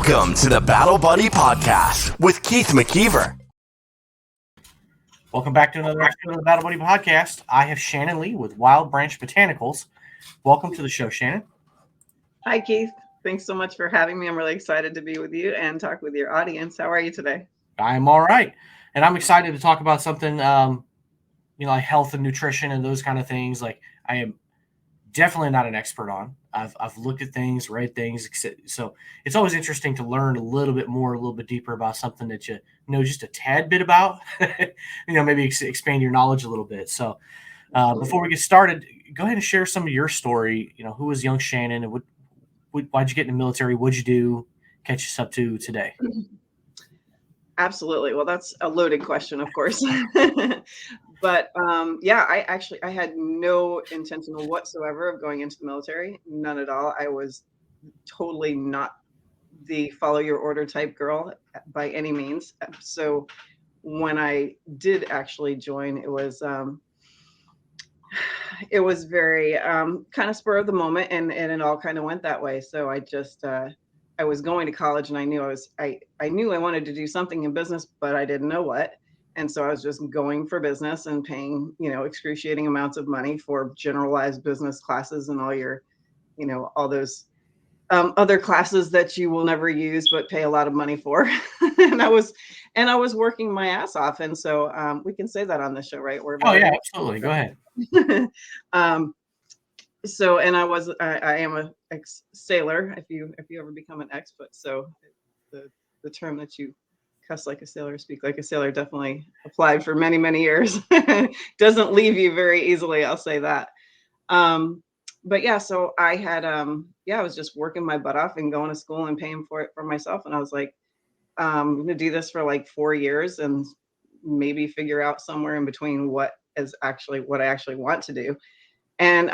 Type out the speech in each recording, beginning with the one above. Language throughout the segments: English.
Welcome to the Battle Buddy Podcast with Keith McKeever. Welcome back to another episode of the Battle Buddy Podcast. I have Siannon Lee with Wild Branch Botanicals. Welcome to the show, Siannon. Hi, Keith. Thanks so much for having me. I'm really excited to be with you and talk with your audience. How are you today? I'm all right. And I'm excited to talk about something, like health and nutrition and those kind of things. Like I am definitely not an expert on. I've looked at things, read things. So it's always interesting to learn a little bit more, a little bit deeper about something that you know just a tad bit about, maybe expand your knowledge a little bit. So before we get started, go ahead and share some of your story. Who was young Siannon and why'd you get in the military? What'd you do? Catch us up to today? Absolutely. Well, that's a loaded question, of course. But I had no intention whatsoever of going into the military. None at all. I was totally not the follow your order type girl by any means. So when I did actually join, it was very kind of spur of the moment, and it all kind of went that way. So I just I was going to college, and I knew I knew I wanted to do something in business, but I didn't know what. And so I was just going for business and paying, excruciating amounts of money for generalized business classes and all your, all those other classes that you will never use but pay a lot of money for. and I was working my ass off. And so we can say that on the show, right? Yeah, absolutely. Go ahead. So, and I am an ex-sailor, if you ever become an ex, but so the term that you cuss like a sailor, speak like a sailor definitely applied for many, many years. Doesn't leave you very easily, I'll say that. But yeah, so I had, I was just working my butt off and going to school and paying for it for myself. And I was like, I'm going to do this for like 4 years and maybe figure out somewhere in between what I actually want to do. And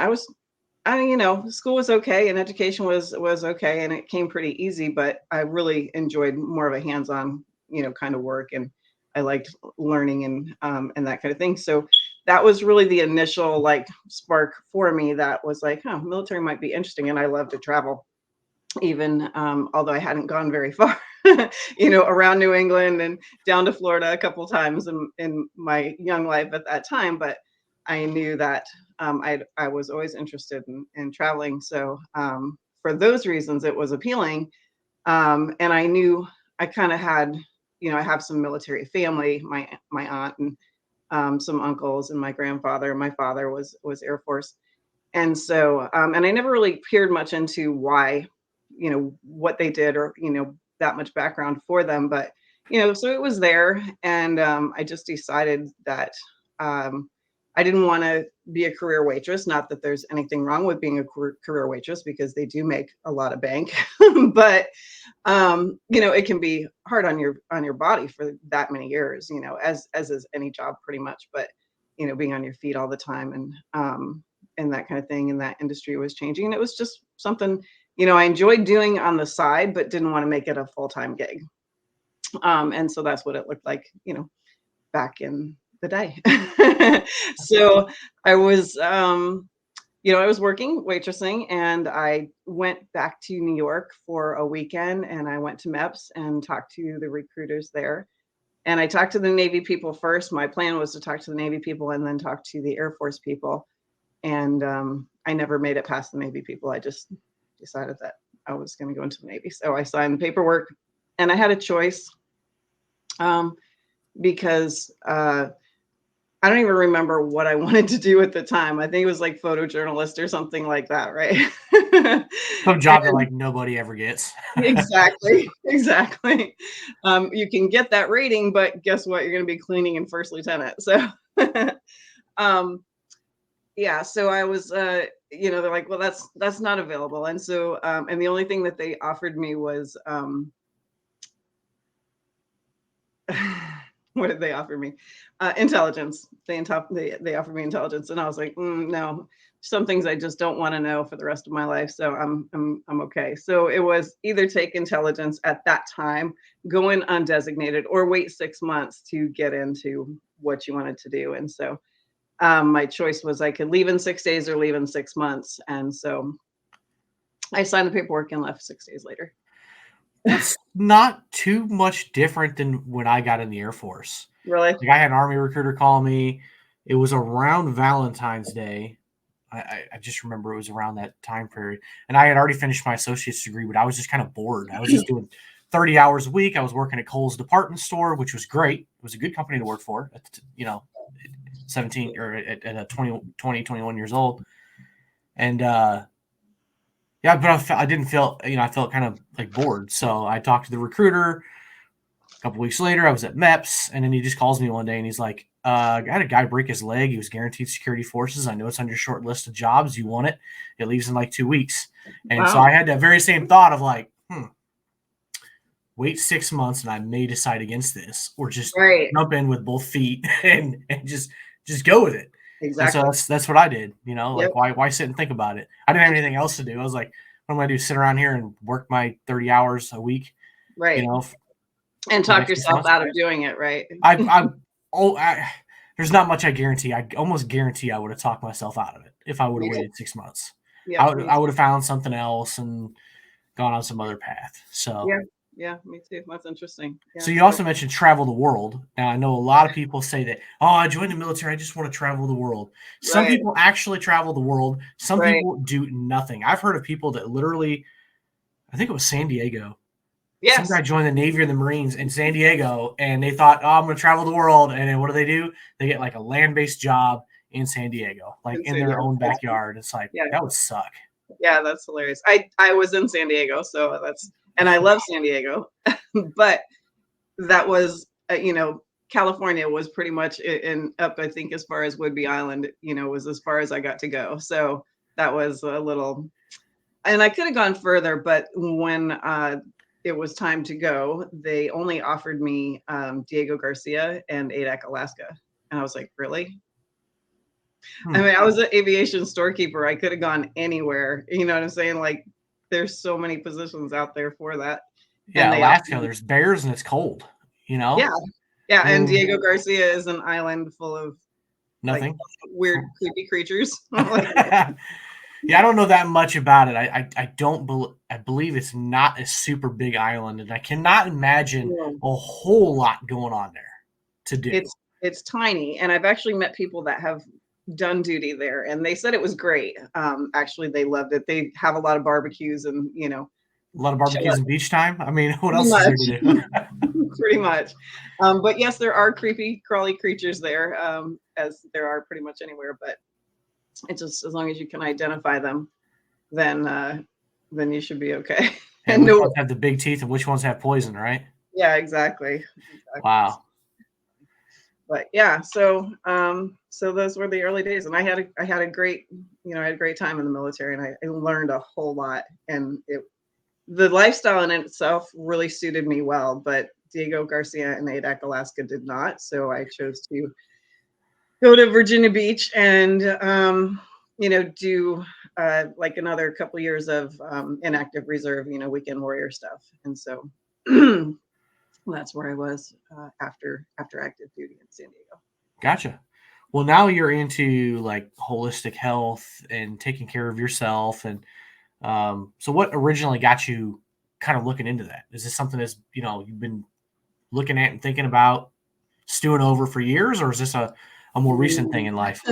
school was okay and education was okay. And it came pretty easy, but I really enjoyed more of a hands-on, kind of work. And I liked learning and that kind of thing. So that was really the initial spark for me that was like, military might be interesting. And I love to travel, even although I hadn't gone very far, around New England and down to Florida a couple times in my young life at that time. But I knew that I was always interested in traveling. So for those reasons, it was appealing. And I knew I kind of had, I have some military family, my aunt and some uncles and my grandfather. My father was Air Force. And so, and I never really peered much into why, what they did or, that much background for them. But, so it was there. And I just decided that I didn't want to be a career waitress. Not that there's anything wrong with being a career waitress, because they do make a lot of bank, but it can be hard on your body for that many years, as is any job pretty much. But being on your feet all the time and that kind of thing, and that industry was changing, and it was just something I enjoyed doing on the side, but didn't want to make it a full-time gig. And so that's what it looked like, back in the day. So I was I was working waitressing, and I went back to New York for a weekend, and I went to MEPS and talked to the recruiters there. And I talked to the Navy people first. My plan was to talk to the Navy people and then talk to the Air Force people. And I never made it past the Navy people. I just decided that I was going to go into the Navy. So I signed the paperwork, and I had a choice because I don't even remember what I wanted to do at the time. I think it was like photojournalist or something like that, right? Some job that nobody ever gets. Exactly. You can get that rating, but guess what? You're going to be cleaning in first lieutenant. So, so I was, they're like, well, that's not available. And so, and the only thing that they offered me was, what did they offer me? Intelligence. They offered me intelligence, and I was like, no. Some things I just don't want to know for the rest of my life, so I'm okay. So it was either take intelligence at that time, go in undesignated, or wait 6 months to get into what you wanted to do. And so my choice was I could leave in 6 days or leave in 6 months, and so I signed the paperwork and left 6 days later. That's not too much different than when I got in the Air Force. Really? Like I had an Army recruiter call me. It was around Valentine's Day. I just remember it was around that time period. And I had already finished my associate's degree, but I was just kind of bored. I was just doing 30 hours a week. I was working at Kohl's department store, which was great. It was a good company to work for at, 17 or at 21 years old. And, yeah, but I didn't feel, I felt kind of like bored. So I talked to the recruiter. A couple weeks later, I was at MEPS, and then he just calls me one day, and he's like, I had a guy break his leg. He was guaranteed security forces. I know it's on your short list of jobs. You want it. It leaves in like 2 weeks. And so Wow. I had that very same thought of like, wait 6 months, and I may decide against this, or just Right. jump in with both feet and just go with it. Exactly. And so that's what I did. Yep. Like why sit and think about it? I didn't have anything else to do. I was like, what am I going to do? Sit around here and work my 30 hours a week? Right. And talk yourself out of doing it, right? There's not much I guarantee. I almost guarantee I would have talked myself out of it if I would have waited 6 months. Yeah, I would have found something else and gone on some other path. So yeah, me too. That's interesting. Yeah, so you also mentioned travel the world. Now I know a lot of people say that, I joined the military. I just want to travel the world. Some people actually travel the world. Some people do nothing. I've heard of people that literally, I think it was San Diego. Yes. Some guy joined the Navy or the Marines in San Diego, and they thought, I'm going to travel the world. And then what do? They get like a land-based job in San Diego, like in their own backyard. It's like, that would suck. Yeah, that's hilarious. I was in San Diego, so and I love San Diego, but that was, California was pretty much up, I think, as far as Whidbey Island, was as far as I got to go. So that was a little, and I could have gone further, but when it was time to go, they only offered me Diego Garcia and Adak, Alaska. And I was like, really? I mean, I was an aviation storekeeper. I could have gone anywhere. You know what I'm saying? Like, there's so many positions out there for that. Yeah, and Alaska, there's bears and it's cold, Yeah. Yeah. And Diego Garcia is an island full of nothing. Like, weird, creepy creatures. Yeah, I don't know that much about it. I believe it's not a super big island, and I cannot imagine a whole lot going on there to do. It's tiny, and I've actually met people that have done duty there, and they said it was great. Actually, they loved it. They have a lot of barbecues, and a lot of barbecues and beach time. I mean, what else is there to do? Pretty much. But yes, there are creepy, crawly creatures there, as there are pretty much anywhere. But it's just as long as you can identify them, then you should be okay. And which ones have the big teeth and which ones have poison, right? Yeah, exactly. Wow. But yeah, so those were the early days, and I had a great, I had a great time in the military, and I learned a whole lot, and the lifestyle in itself really suited me well, but Diego Garcia and Adak, Alaska did not. So I chose to go to Virginia Beach and, do like another couple years of inactive reserve, weekend warrior stuff. And so that's where I was after active duty in San Diego. Gotcha. Well, now you're into like holistic health and taking care of yourself. And so what originally got you kind of looking into that? Is this something that's, you've been looking at and thinking about stewing over for years, or is this a more recent thing in life?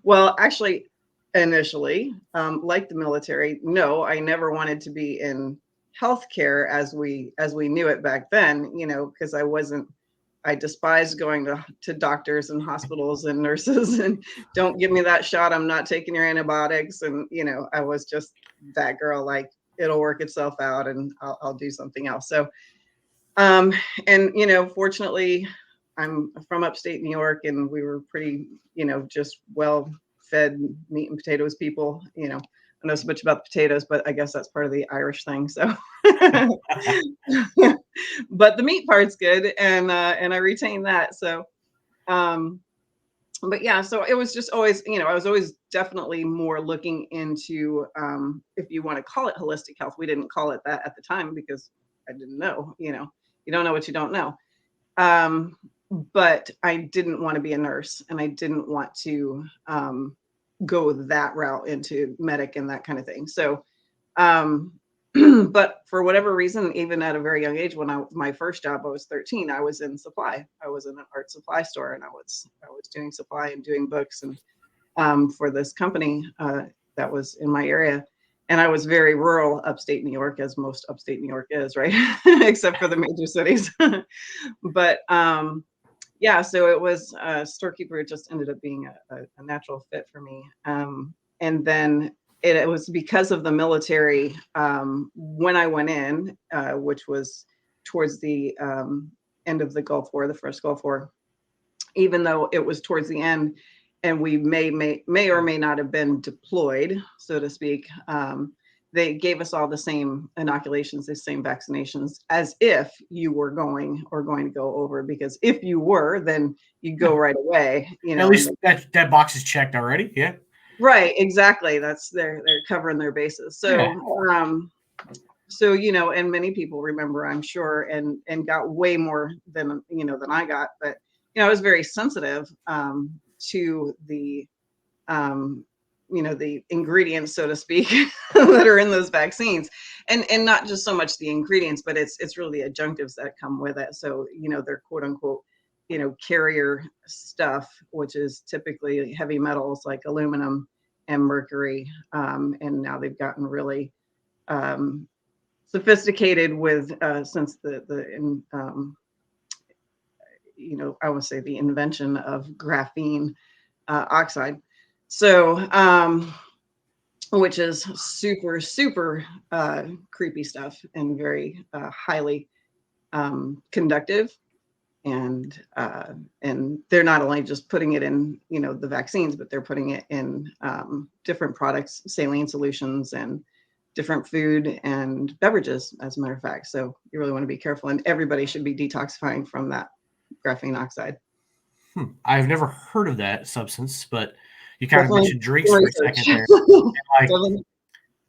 Well, actually, initially, like the military, no, I never wanted to be in healthcare as we knew it back then, because I despised going to doctors and hospitals and nurses, and don't give me that shot. I'm not taking your antibiotics. And, I was just that girl, like, it'll work itself out and I'll do something else. So, and, fortunately, I'm from upstate New York, and we were pretty, just well-fed meat and potatoes people. I know so much about the potatoes, but I guess that's part of the Irish thing. So, but the meat part's good, and I retain that. So, but yeah, so it was just always, I was always definitely more looking into, if you want to call it holistic health. We didn't call it that at the time because I didn't know. You don't know what you don't know. But I didn't want to be a nurse, and I didn't want to go that route into medic and that kind of thing. So But for whatever reason, even at a very young age, when my first job, I was 13, I was in supply. I was in an art supply store, and I was doing supply and doing books and for this company that was in my area. And I was very rural upstate New York, as most upstate New York is, right? Except for the major cities. But yeah, so it was storekeeper. It just ended up being a natural fit for me. And then it was because of the military when I went in, which was towards the end of the Gulf War, the first Gulf War, even though it was towards the end and we may or may not have been deployed, so to speak. They gave us all the same inoculations, the same vaccinations, as if you were going to go over, because if you were, then you go right away. At least that box is checked already. Yeah. Right. Exactly. That's they're covering their bases. So, Yeah. So, and many people remember, I'm sure, and got way more than I got, but I was very sensitive to the the ingredients, so to speak, that are in those vaccines, and not just so much the ingredients, but it's really the adjunctives that come with it. So they're quote unquote carrier stuff, which is typically heavy metals like aluminum and mercury, and now they've gotten really sophisticated with since I would say the invention of graphene oxide. So, which is super, super creepy stuff and very highly conductive. And they're not only just putting it in, the vaccines, but they're putting it in different products, saline solutions, and different food and beverages, as a matter of fact. So you really want to be careful, and everybody should be detoxifying from that graphene oxide. I've never heard of that substance, but you kind of mentioned drinks for a second there.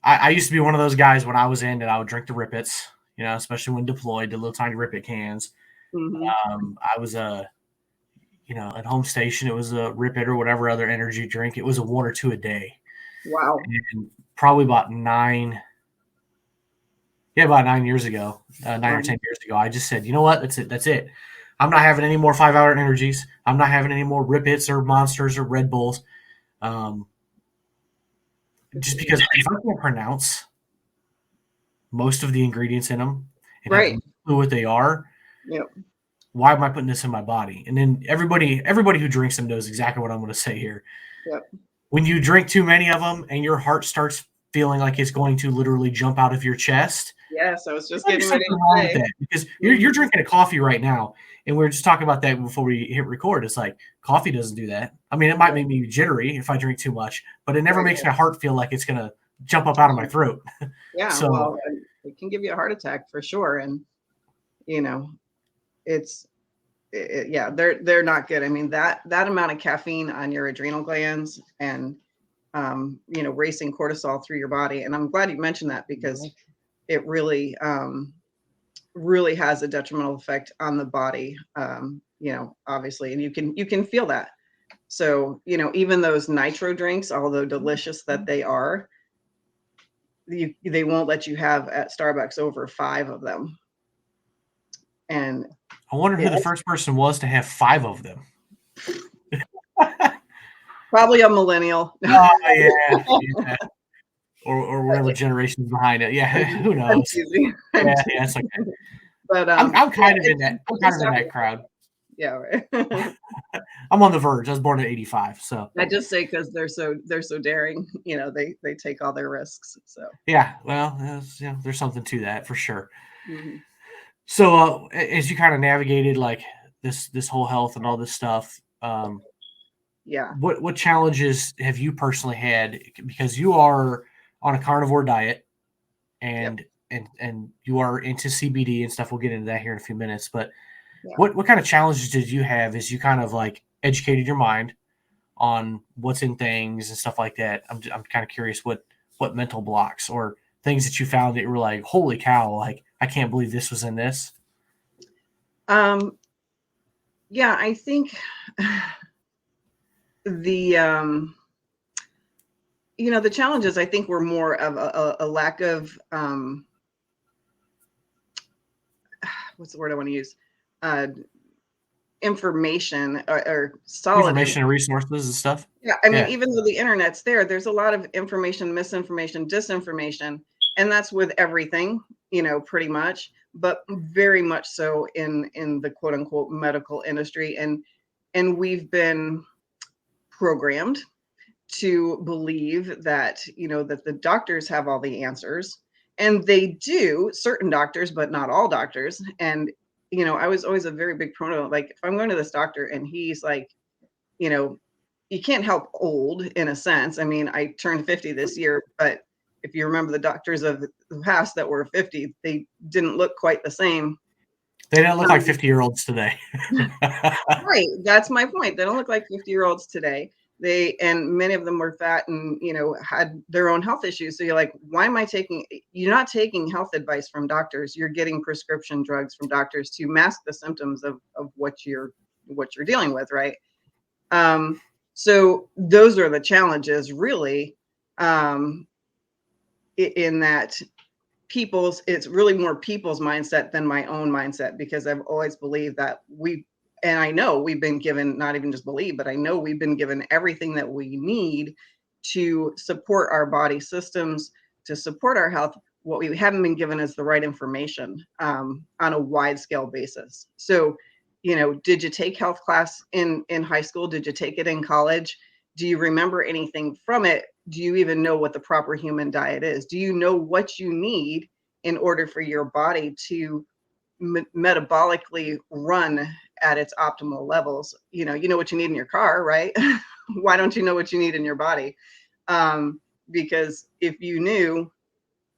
I used to be one of those guys when I was in, and I would drink the Rip Its, especially when deployed, the little tiny Rip It cans. Mm-hmm. I was at home station, it was a Rip It or whatever other energy drink. It was a 1 or 2 a day. Wow. And probably about 9 years ago, 9 or 10 years ago, I just said, you know what? That's it. I'm not having any more 5-hour energies. I'm not having any more Rip Its or Monsters or Red Bulls. Just because if I can't pronounce most of the ingredients in them and have no clue what they are, yep. Why am I putting this in my body? And then everybody who drinks them knows exactly what I'm going to say here. Yep. When you drink too many of them and your heart starts feeling like it's going to literally jump out of your chest. Yes, I was just getting ready to say that, because you're drinking a coffee right now, and we were just talking about that before we hit record. It's like coffee doesn't do that. I mean, it might make me jittery if I drink too much, but it never makes my heart feel like it's going to jump up out of my throat. Yeah, so, well, it can give you a heart attack for sure, and they're not good. I mean, that amount of caffeine on your adrenal glands and racing cortisol through your body. And I'm glad you mentioned that, because it really really has a detrimental effect on the body, obviously, and you can feel that. So even those nitro drinks, although delicious that they are, they won't let you have at Starbucks over 5 of them. And I wonder who the first person was to have 5 of them. Probably a millennial. Oh, yeah. Or whatever generation's behind it. Yeah, who knows? Yeah, it's okay. But I'm kind of in that. I'm kind of in that crowd. Yeah, right. I'm on the verge. I was born in '85, so I just say because they're so daring. They take all their risks. So yeah, well, there's something to that for sure. Mm-hmm. So as you kind of navigated like this whole health and all this stuff, yeah, what challenges have you personally had, because you are on a carnivore diet and you are into CBD and stuff? We'll get into that here in a few minutes, but what kind of challenges did you have as you kind of like educated your mind on what's in things and stuff like that? I'm kind of curious what mental blocks or things that you found that you were like, holy cow, like I can't believe this was in this. Yeah, I think the the challenges, I think, were more of a lack of what's the word I want to use? Information or solid Information and resources and stuff. Yeah, I mean, even though the internet's there, there's a lot of information, misinformation, disinformation, and that's with everything, pretty much, but very much so in the quote unquote medical industry. And we've been programmed to believe that, that the doctors have all the answers. And they do, certain doctors, but not all doctors. And, I was always a very big proponent, like if I'm going to this doctor and he's like, you can't help old in a sense. I mean, I turned 50 this year, but if you remember the doctors of the past that were 50, they didn't look quite the same. They don't look like 50-year-olds today. Right. That's my point. They don't look like 50-year-olds today. And many of them were fat and, had their own health issues. So you're like, why am I you're not taking health advice from doctors. You're getting prescription drugs from doctors to mask the symptoms of what you're dealing with. Right. So those are the challenges really, in that it's really more people's mindset than my own mindset, because I've always believed that and I know we've been given, not even just believe, but I know we've been given everything that we need to support our body systems, to support our health. What we haven't been given is the right information on a wide scale basis. So, did you take health class in high school? Did you take it in college? Do you remember anything from it? Do you even know what the proper human diet is? Do you know what you need in order for your body to metabolically run at its optimal levels? You know what you need in your car, right? Why don't you know what you need in your body? Because if you knew,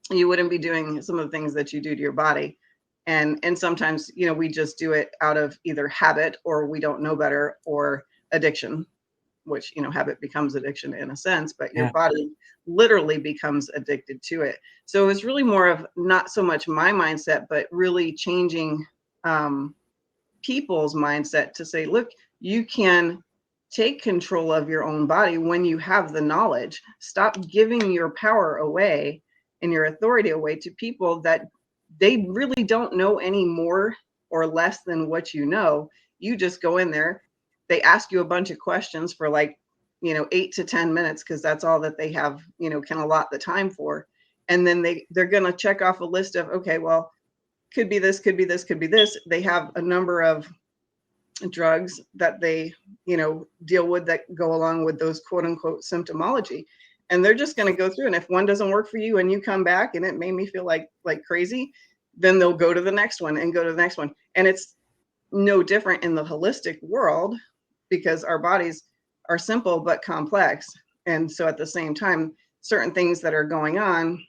you wouldn't be doing some of the things that you do to your body. And sometimes, we just do it out of either habit, or we don't know better, or addiction, which, habit becomes addiction in a sense, but your body literally becomes addicted to it. So it's really more of not so much my mindset, but really changing people's mindset to say, look, you can take control of your own body when you have the knowledge. Stop giving your power away and your authority away to people that they really don't know any more or less than what you know. You just go in there, they ask you a bunch of questions for 8 to 10 minutes, because that's all that they have, can allot the time for. And then they're going to check off a list of, okay, well, could be this, could be this, could be this. They have a number of drugs that they, deal with that go along with those quote unquote symptomology. And they're just going to go through. And if one doesn't work for you and you come back and it made me feel like crazy, then they'll go to the next one and go to the next one. And it's no different in the holistic world, because our bodies are simple but complex. And so at the same time, certain things that are going on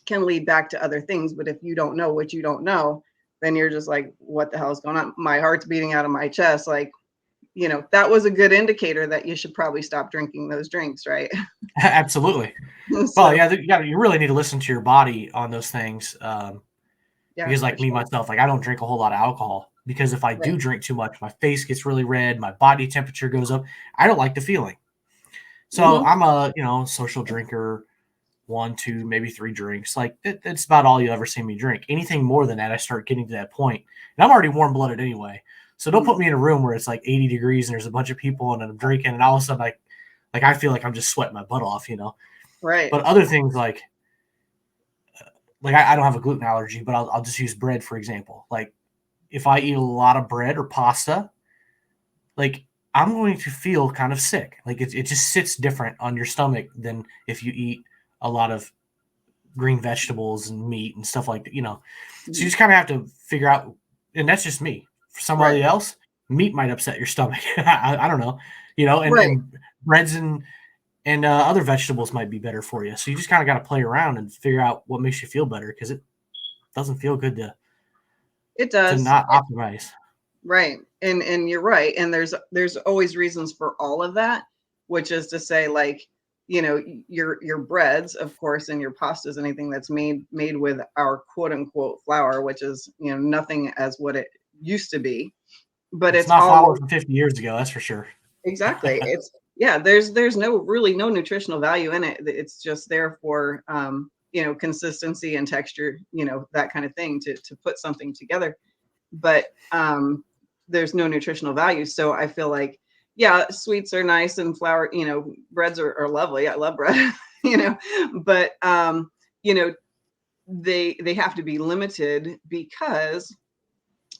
can lead back to other things. But if you don't know what you don't know, then you're just like, what the hell is going on? My heart's beating out of my chest. That was a good indicator that you should probably stop drinking those drinks, right? Absolutely. So, well, yeah, you really need to listen to your body on those things. Because me, myself, I don't drink a whole lot of alcohol, because if I do drink too much, my face gets really red, my body temperature goes up. I don't like the feeling. So I'm a, social drinker, 1, 2, maybe 3 drinks. That's about all you'll ever see me drink. Anything more than that, I start getting to that point. And I'm already warm-blooded anyway. So don't put me in a room where it's 80 degrees and there's a bunch of people and I'm drinking, and all of a sudden I feel like I'm just sweating my butt off, Right. But other things I don't have a gluten allergy, but I'll just use bread, for example. If I eat a lot of bread or pasta, I'm going to feel kind of sick. It just sits different on your stomach than if you eat a lot of green vegetables and meat and stuff like that, So you just kind of have to figure out, and that's just me. For somebody else, meat might upset your stomach. I don't know, and breads and other vegetables might be better for you. So you just kind of got to play around and figure out what makes you feel better, because it doesn't feel good to not optimize. Right. And you're right. And there's always reasons for all of that, which is to say, your breads, of course, and your pastas, anything that's made with our quote unquote flour, which is, nothing as what it used to be. But it's not flour from 50 years ago, that's for sure. Exactly. There's no nutritional value in it. It's just there for consistency and texture, that kind of thing, to put something together. but there's no nutritional value. So I feel like, yeah, sweets are nice and flour, breads are lovely. I love bread, but they have to be limited because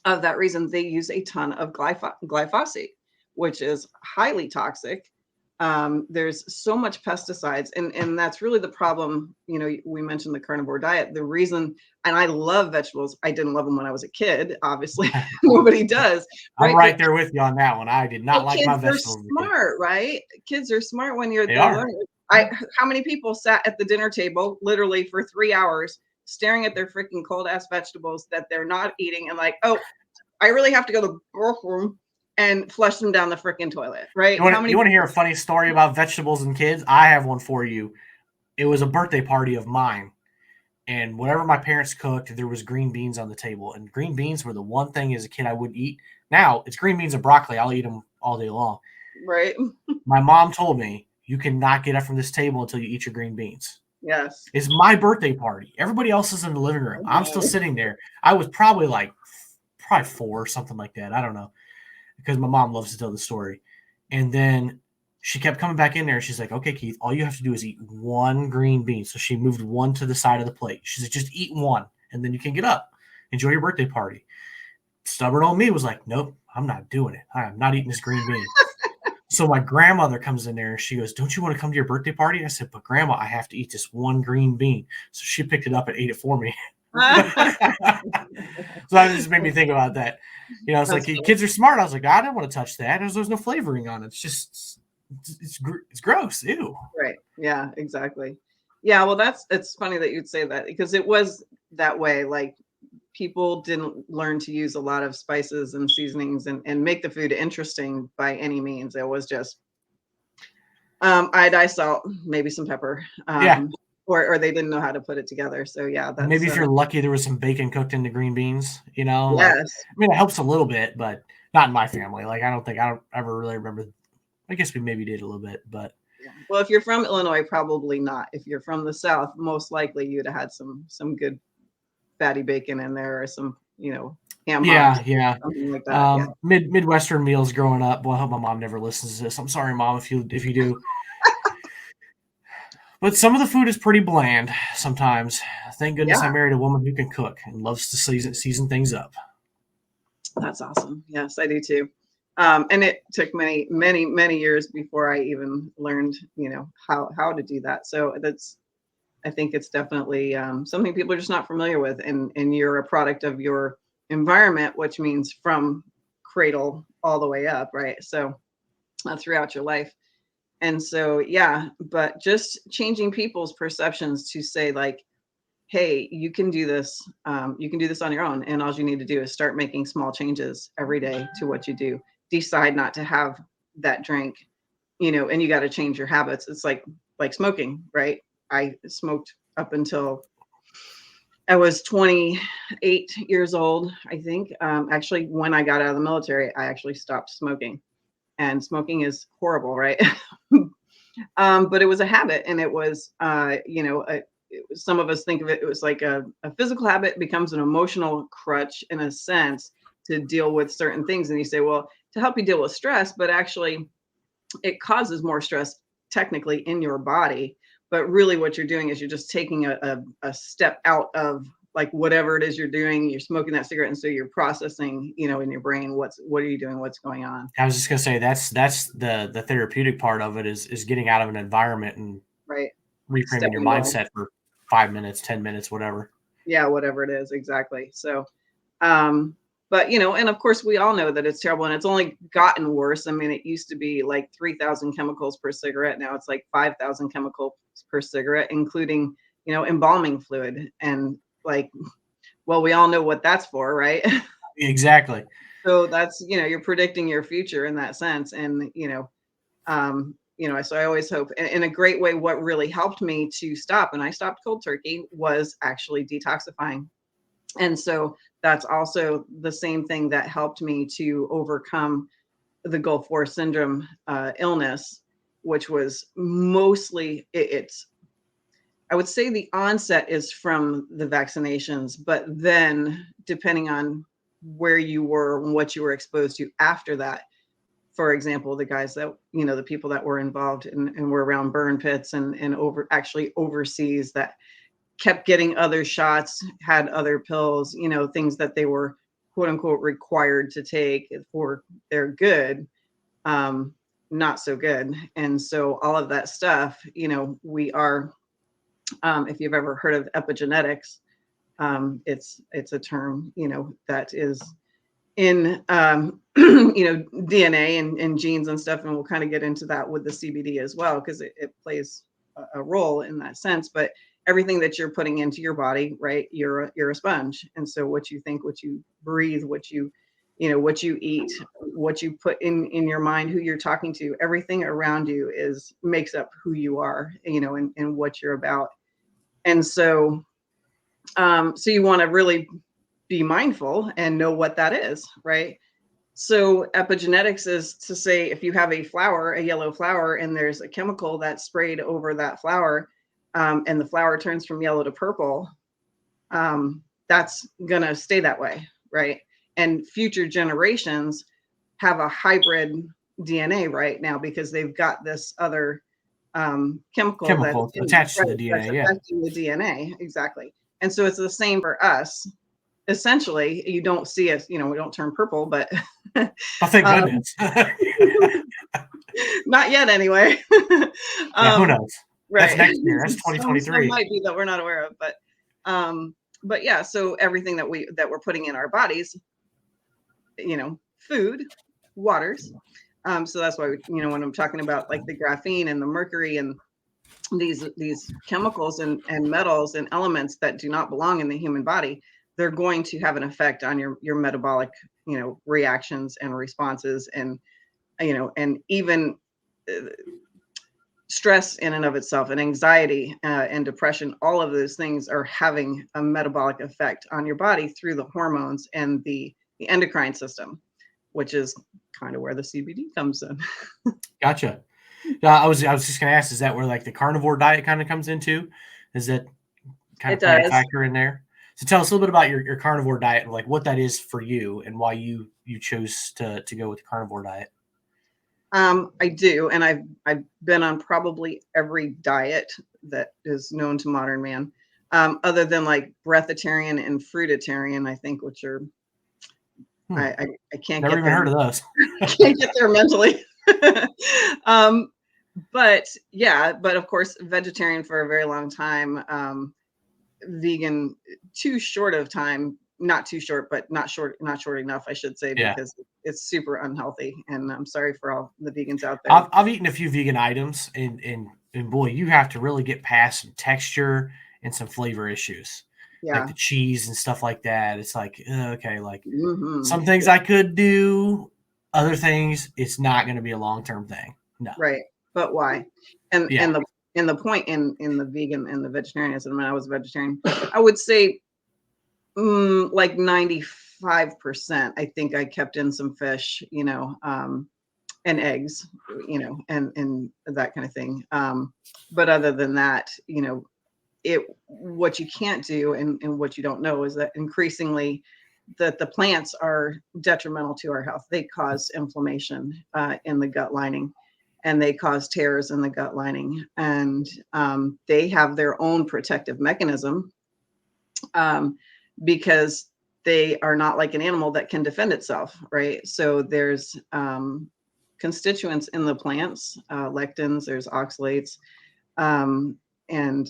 of that reason. They use a ton of glyphosate, which is highly toxic. There's so much pesticides, and that's really the problem. We mentioned the carnivore diet. The reason, and I love vegetables. I didn't love them when I was a kid. Obviously, nobody does. I'm Right? right there with you on that one. I did not like my Kids are vegetables. smart, right? Kids are smart when They are. learning. How many people sat at the dinner table literally for 3 hours staring at their freaking cold ass vegetables that they're not eating, and like, oh, I really have to go to the bathroom and flush them down the freaking toilet, right? You want to hear a funny story about vegetables and kids? I have one for you. It was a birthday party of mine, and whatever my parents cooked, there was green beans on the table, and green beans were the one thing as a kid I wouldn't eat. Now it's green beans and broccoli. I'll eat them all day long. Right. My mom told me, you cannot get up from this table until you eat your green beans. Yes. It's my birthday party. Everybody else is in the living room. I'm still sitting there. I was probably 4 or something like that. I don't know, because my mom loves to tell the story. And then she kept coming back in there. She's like, okay, Keith, all you have to do is eat one green bean. So she moved one to the side of the plate. She's like, just eat one, and then you can get up. Enjoy your birthday party. Stubborn old me was like, nope, I'm not doing it. I am not eating this green bean. So my grandmother comes in there and she goes, don't you want to come to your birthday party? I said, but Grandma, I have to eat this one green bean. So she picked it up and ate it for me. So that just made me think about that. It's like, kids are smart. I was like, I didn't want to touch that. There's no flavoring on it. It's just, it's gross. Ew. Right. Yeah, exactly. Yeah. Well, it's funny that you'd say that, because it was that way. Like, people didn't learn to use a lot of spices and seasonings and make the food interesting by any means. It was just iodized salt, maybe some pepper. Or they didn't know how to put it together. So yeah, that's, maybe if you're lucky, there was some bacon cooked in the green beans. Yes. It helps a little bit, but not in my family. I don't ever really remember. I guess we maybe did a little bit, but yeah. Well, if you're from Illinois, probably not. If you're from the South, most likely you'd have had some good fatty bacon in there, or some, ham. Yeah. Something like that. Midwestern meals growing up. Well, I hope my mom never listens to this. I'm sorry, Mom, if you do. But some of the food is pretty bland sometimes. Thank goodness I married a woman who can cook and loves to season things up. That's awesome. Yes, I do too. And it took many, many, many years before I even learned, how to do that. So I think it's definitely something people are just not familiar with. And you're a product of your environment, which means from cradle all the way up, right? So throughout your life. And so, yeah, but just changing people's perceptions to say, like, hey, you can do this. You can do this on your own. And all you need to do is start making small changes every day to what you do. Decide not to have that drink, and you got to change your habits. It's like smoking, right? I smoked up until I was 28 years old, I think. Actually, when I got out of the military, I actually stopped smoking. And smoking is horrible, right? But it was a habit, and it was, some of us think of it, it was like a physical habit becomes an emotional crutch in a sense to deal with certain things. And you say, well, to help you deal with stress, but actually it causes more stress technically in your body. But really what you're doing is you're just taking a step out of like whatever it is you're doing. You're smoking that cigarette, and so you're processing, in your brain, what are you doing, what's going on. I was just gonna say that's the therapeutic part of it is getting out of an environment and reframing your mindset for 5 minutes, 10 minutes, whatever. Yeah, whatever it is, exactly. So but and of course we all know that it's terrible, and it's only gotten worse. I mean, it used to be like 3,000 chemicals per cigarette. Now it's like 5,000 chemicals per cigarette, including embalming fluid. And like, well, we all know what that's for, right? Exactly. So that's, you're predicting your future in that sense. And, so I always hope, in a great way, what really helped me to stop, and I stopped cold turkey, was actually detoxifying. And so that's also the same thing that helped me to overcome the Gulf War syndrome illness, which was mostly I would say the onset is from the vaccinations, but then depending on where you were and what you were exposed to after that. For example, the guys that, the people that were involved and were around burn pits and actually overseas that kept getting other shots, had other pills, things that they were quote unquote required to take for their good, not so good. And so all of that stuff, we are, if you've ever heard of epigenetics, it's a term, that is in, DNA and genes and stuff. And we'll kind of get into that with the CBD as well, because it plays a role in that sense. But everything that you're putting into your body, right, you're a sponge. And so what you think, what you breathe, what you eat, what you put in your mind, who you're talking to, everything around you makes up who you are, and what you're about. And so, so you want to really be mindful and know what that is, right? So epigenetics is to say, if you have a yellow flower, and there's a chemical that's sprayed over that flower, and the flower turns from yellow to purple, that's gonna stay that way, right? And future generations have a hybrid DNA right now because they've got this other chemical that's attached to the DNA, affecting the DNA, exactly. And so it's the same for us. Essentially, you don't see us, we don't turn purple, but oh, thank goodness. Not yet, anyway. Yeah, who knows? Right. That's next year. That's 2023. Some might be that we're not aware of, but yeah. So everything that we're putting in our bodies, food, waters. So that's why when I'm talking about like the graphene and the mercury and these chemicals and metals and elements that do not belong in the human body, they're going to have an effect on your metabolic, reactions and responses, and and even stress in and of itself, and anxiety and depression. All of those things are having a metabolic effect on your body through the hormones and the endocrine system, which is kind of where the CBD comes in. Gotcha. I was just going to ask, is that where like the carnivore diet kind of comes into? Is that kind of a factor in there? So tell us a little bit about your carnivore diet and like what that is for you and why you chose to go with the carnivore diet. I do, and I've been on probably every diet that is known to modern man, other than like breatharian and fruitarian, I think, which are I can't never get even there. Heard of those. I can't get there mentally. But yeah, but of course, vegetarian for a very long time. Vegan too short of time, not too short, but not short enough, I should say, because it's super unhealthy. And I'm sorry for all the vegans out there. I've eaten a few vegan items, and boy, you have to really get past some texture and some flavor issues. Yeah. Like the cheese and stuff like that. It's like, okay, like some things I could do, other things, it's not going to be a long-term thing. No. Right. But why? And the point in the vegan and the vegetarianism, when I was a vegetarian, I would say like 95%, I think I kept in some fish, and eggs, and that kind of thing. But other than that, what you can't do and what you don't know is that increasingly that the plants are detrimental to our health. They cause inflammation in the gut lining, and they cause tears in the gut lining, and they have their own protective mechanism because they are not like an animal that can defend itself, right? So there's constituents in the plants, lectins, there's oxalates, and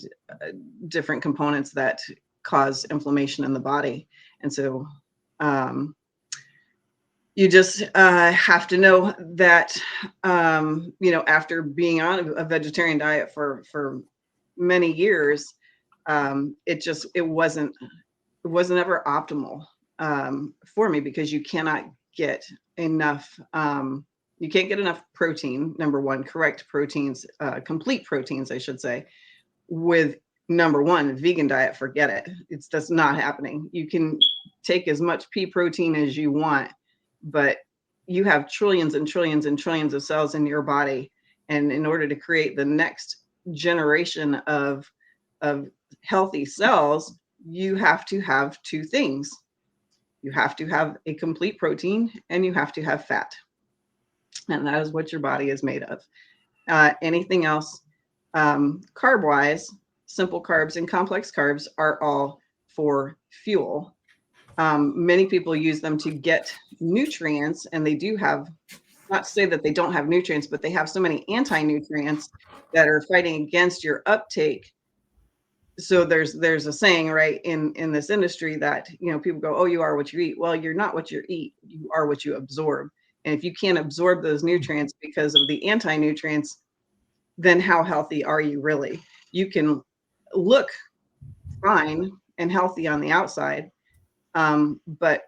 different components that cause inflammation in the body. And so you just have to know that, after being on a vegetarian diet for many years, it wasn't ever optimal for me, because you cannot get enough. You can't get enough protein, number one, correct proteins, complete proteins, I should say, with number one, vegan diet. Forget it. That's not happening. You can take as much pea protein as you want, but you have trillions and trillions and trillions of cells in your body. And in order to create the next generation of healthy cells, you have to have two things. You have to have a complete protein and you have to have fat. And that is what your body is made of. Anything else, carb-wise, simple carbs and complex carbs are all for fuel. Many people use them to get nutrients, and they do have, not to say that they don't have nutrients, but they have so many anti-nutrients that are fighting against your uptake. So there's a saying, right, in this industry that, people go, oh, you are what you eat. Well, you're not what you eat. You are what you absorb. And if you can't absorb those nutrients because of the anti-nutrients, then how healthy are you really? You can look fine and healthy on the outside, but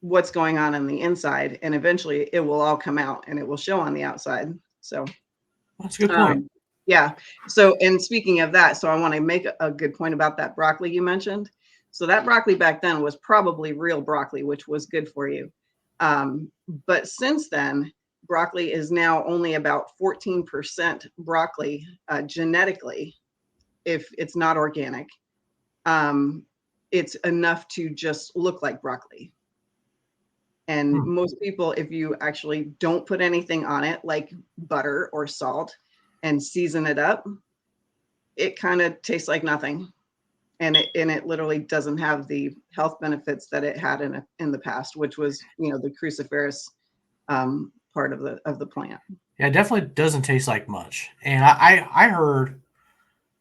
what's going on the inside, and eventually it will all come out and it will show on the outside. So that's a good point. Yeah. So, and speaking of that, so I want to make a good point about that broccoli you mentioned. So that broccoli back then was probably real broccoli, which was good for you. But since then, broccoli is now only about 14% broccoli genetically, if it's not organic. It's enough to just look like broccoli. And most people, if you actually don't put anything on it, like butter or salt, and season it up, it kind of tastes like nothing. And it literally doesn't have the health benefits that it had in the past, which was, the cruciferous part of the plant. Yeah, it definitely doesn't taste like much. And I heard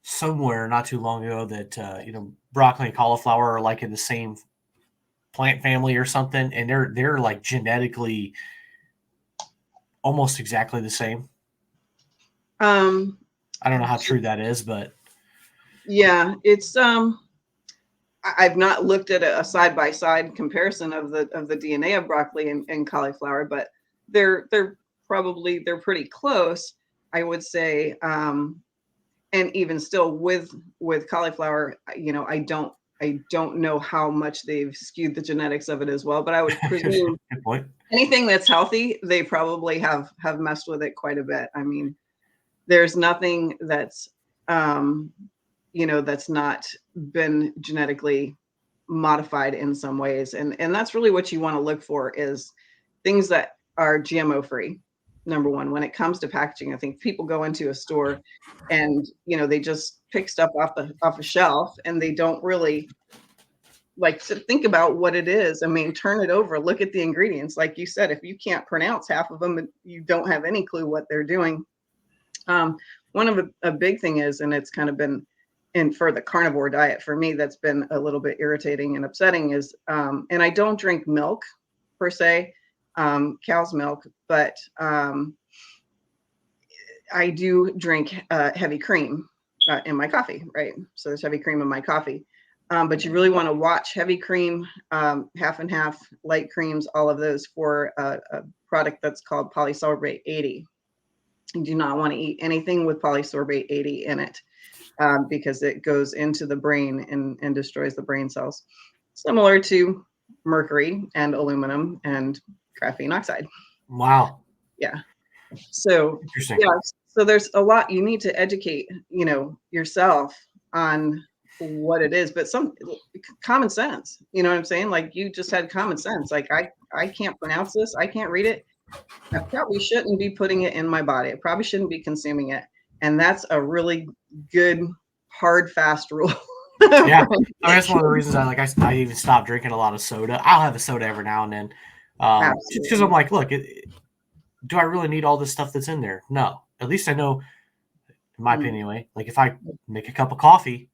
somewhere not too long ago that broccoli and cauliflower are like in the same plant family or something, and they're like genetically almost exactly the same. I don't know how true that is, but yeah, it's I've not looked at a side-by-side comparison of the DNA of broccoli and cauliflower, but they're pretty close, I would say. And even still with cauliflower, I don't know how much they've skewed the genetics of it as well, but I would presume good point. Anything that's healthy, they probably have messed with it quite a bit. I mean, there's nothing that's that's not been genetically modified in some ways. And that's really what you want to look for, is things that are GMO free. Number one, when it comes to packaging, I think people go into a store and, they just pick stuff off a shelf, and they don't really think about what it is. I mean, turn it over, look at the ingredients. Like you said, if you can't pronounce half of them, you don't have any clue what they're doing. One of a big thing is, and it's kind of been for the carnivore diet for me, that's been a little bit irritating and upsetting, is, and I don't drink milk per se, cow's milk, but I do drink heavy cream in my coffee, right? So there's heavy cream in my coffee. But you really want to watch heavy cream, half and half, light creams, all of those, for a product that's called polysorbate 80. You do not want to eat anything with polysorbate 80 in it, because it goes into the brain and destroys the brain cells, similar to mercury and aluminum and graphene oxide. Wow. Yeah. So interesting. Yeah. So there's a lot you need to educate, yourself on what it is, but some common sense, you know what I'm saying? Like, you just had common sense. Like, I can't pronounce this. I can't read it. I probably shouldn't be putting it in my body. I probably shouldn't be consuming it. And that's a really good, hard, fast rule. Yeah. I mean, that's one of the reasons I even stopped drinking a lot of soda. I'll have a soda every now and then. Just because I'm like, look, do I really need all this stuff that's in there? No. At least I know, in my opinion anyway, like if I make a cup of coffee,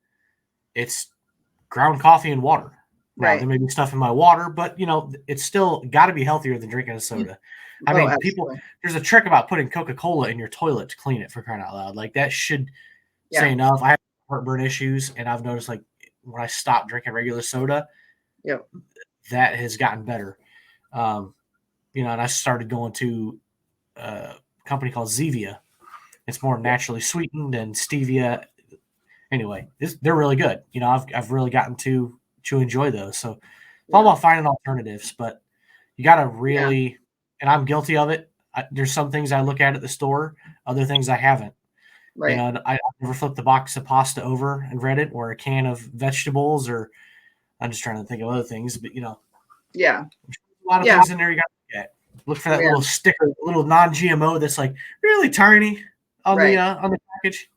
it's ground coffee and water. Now, Right. there may be stuff in my water, but it's still got to be healthier than drinking a soda. I mean, absolutely. there's a trick about putting Coca-Cola in your toilet to clean it, for crying out loud. Like, that should say enough. I have heartburn issues, and I've noticed, like, when I stopped drinking regular soda, that has gotten better. And I started going to a company called Zevia. It's more naturally sweetened than stevia. Anyway, they're really good. I've really gotten to enjoy those. So it's all about finding alternatives, but you got to really, and I'm guilty of it. There's some things I look at the store, other things I haven't. Right. I never flipped the box of pasta over and read it, or a can of vegetables, or I'm just trying to think of other things, but Yeah. A lot of things in there you got to get. Look for that little sticker, little non-GMO that's like really tiny on the package.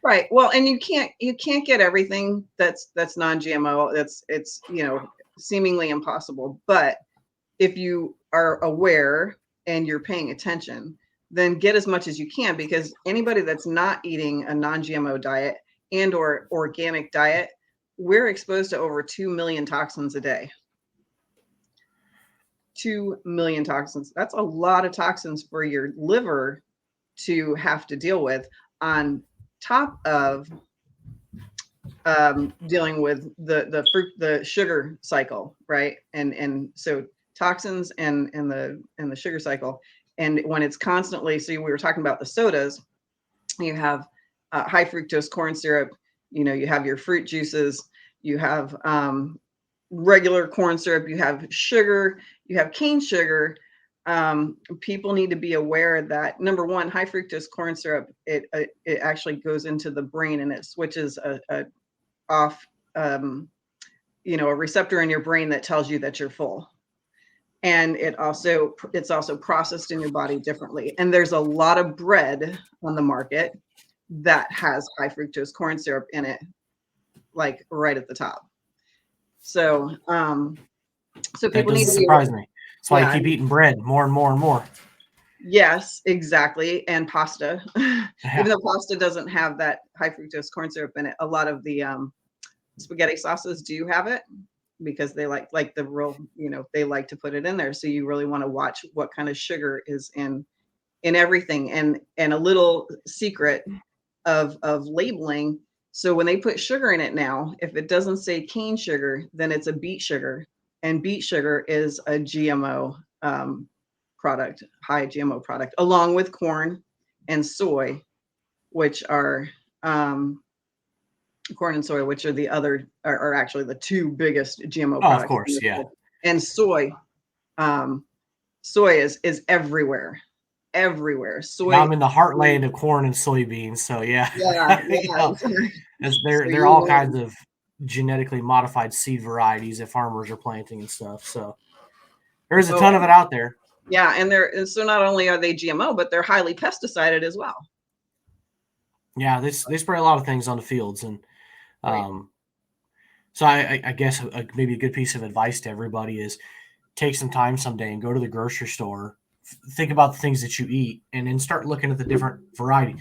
Right. Well, and you can't get everything that's non-GMO. It's seemingly impossible. But if you are aware and you're paying attention, then get as much as you can, because anybody that's not eating a non-GMO diet and or organic diet, we're exposed to over 2 million toxins a day. 2 million toxins. That's a lot of toxins for your liver to have to deal with, on top of dealing with the sugar cycle, right? And so toxins and the sugar cycle, and when it's constantly, so we were talking about the sodas, you have high fructose corn syrup, you have your fruit juices, you have regular corn syrup, you have sugar, you have cane sugar. People need to be aware that, number one, high fructose corn syrup, it actually goes into the brain and it switches a receptor in your brain that tells you that you're full. And it's also processed in your body differently. And there's a lot of bread on the market that has high fructose corn syrup in it, like right at the top. So people need to surprise me. That's why I keep eating bread more and more and more. Yes, exactly. And pasta. Even though pasta doesn't have that high fructose corn syrup in it, a lot of the spaghetti sauces do have it, because they like the real, they like to put it in there. So you really want to watch what kind of sugar is in everything. And a little secret of labeling. So when they put sugar in it now, if it doesn't say cane sugar, then it's a beet sugar. And beet sugar is a GMO product, high GMO product, along with corn and soy, which are corn and soy, which are the other, are actually the two biggest GMO products. Of course, yeah. And soy is everywhere. Soy. Now I'm in the heartland of corn and soybeans, so yeah. They're all kinds of genetically modified seed varieties that farmers are planting and stuff. So there's a ton of it out there. Yeah, and so not only are they GMO, but they're highly pesticided as well. Yeah, they spray a lot of things on the fields, and so I guess maybe a good piece of advice to everybody is take some time someday and go to the grocery store, think about the things that you eat, and then start looking at the different variety.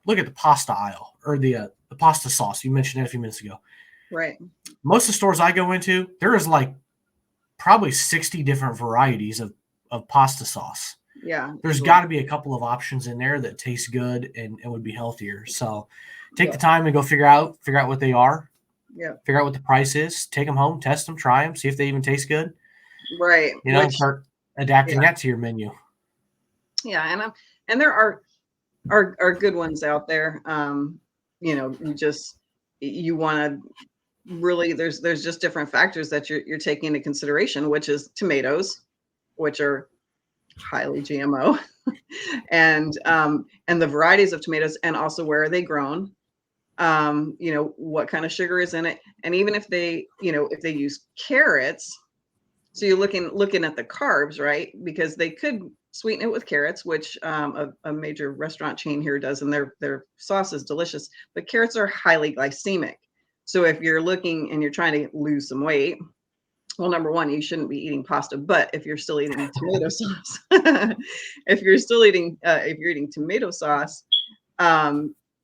Look at the pasta aisle, or the pasta sauce. You mentioned it a few minutes ago. Right. Most of the stores I go into, there is like probably 60 different varieties of pasta sauce. Yeah. There's got to be a couple of options in there that taste good and would be healthier. So take the time and go figure out what they are. Yeah. Figure out what the price is. Take them home, test them, try them, see if they even taste good. Right. And start adapting that to your menu. Yeah, and there are good ones out there. You want to really, there's just different factors that you're taking into consideration, which is tomatoes, which are highly GMO, and the varieties of tomatoes, and also where are they grown, what kind of sugar is in it, and even if they use carrots, so you're looking at the carbs, right? Because they could sweeten it with carrots, which a major restaurant chain here does, and their sauce is delicious, but carrots are highly glycemic. So if you're looking and you're trying to lose some weight, well, number one, you shouldn't be eating pasta. But if you're still eating tomato sauce, if you're eating tomato sauce,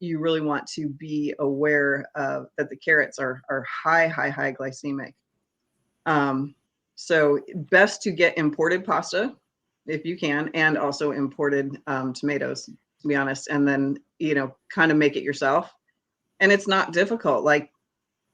you really want to be aware of that the carrots are high glycemic. So best to get imported pasta if you can, and also imported tomatoes, to be honest, and then kind of make it yourself. And it's not difficult.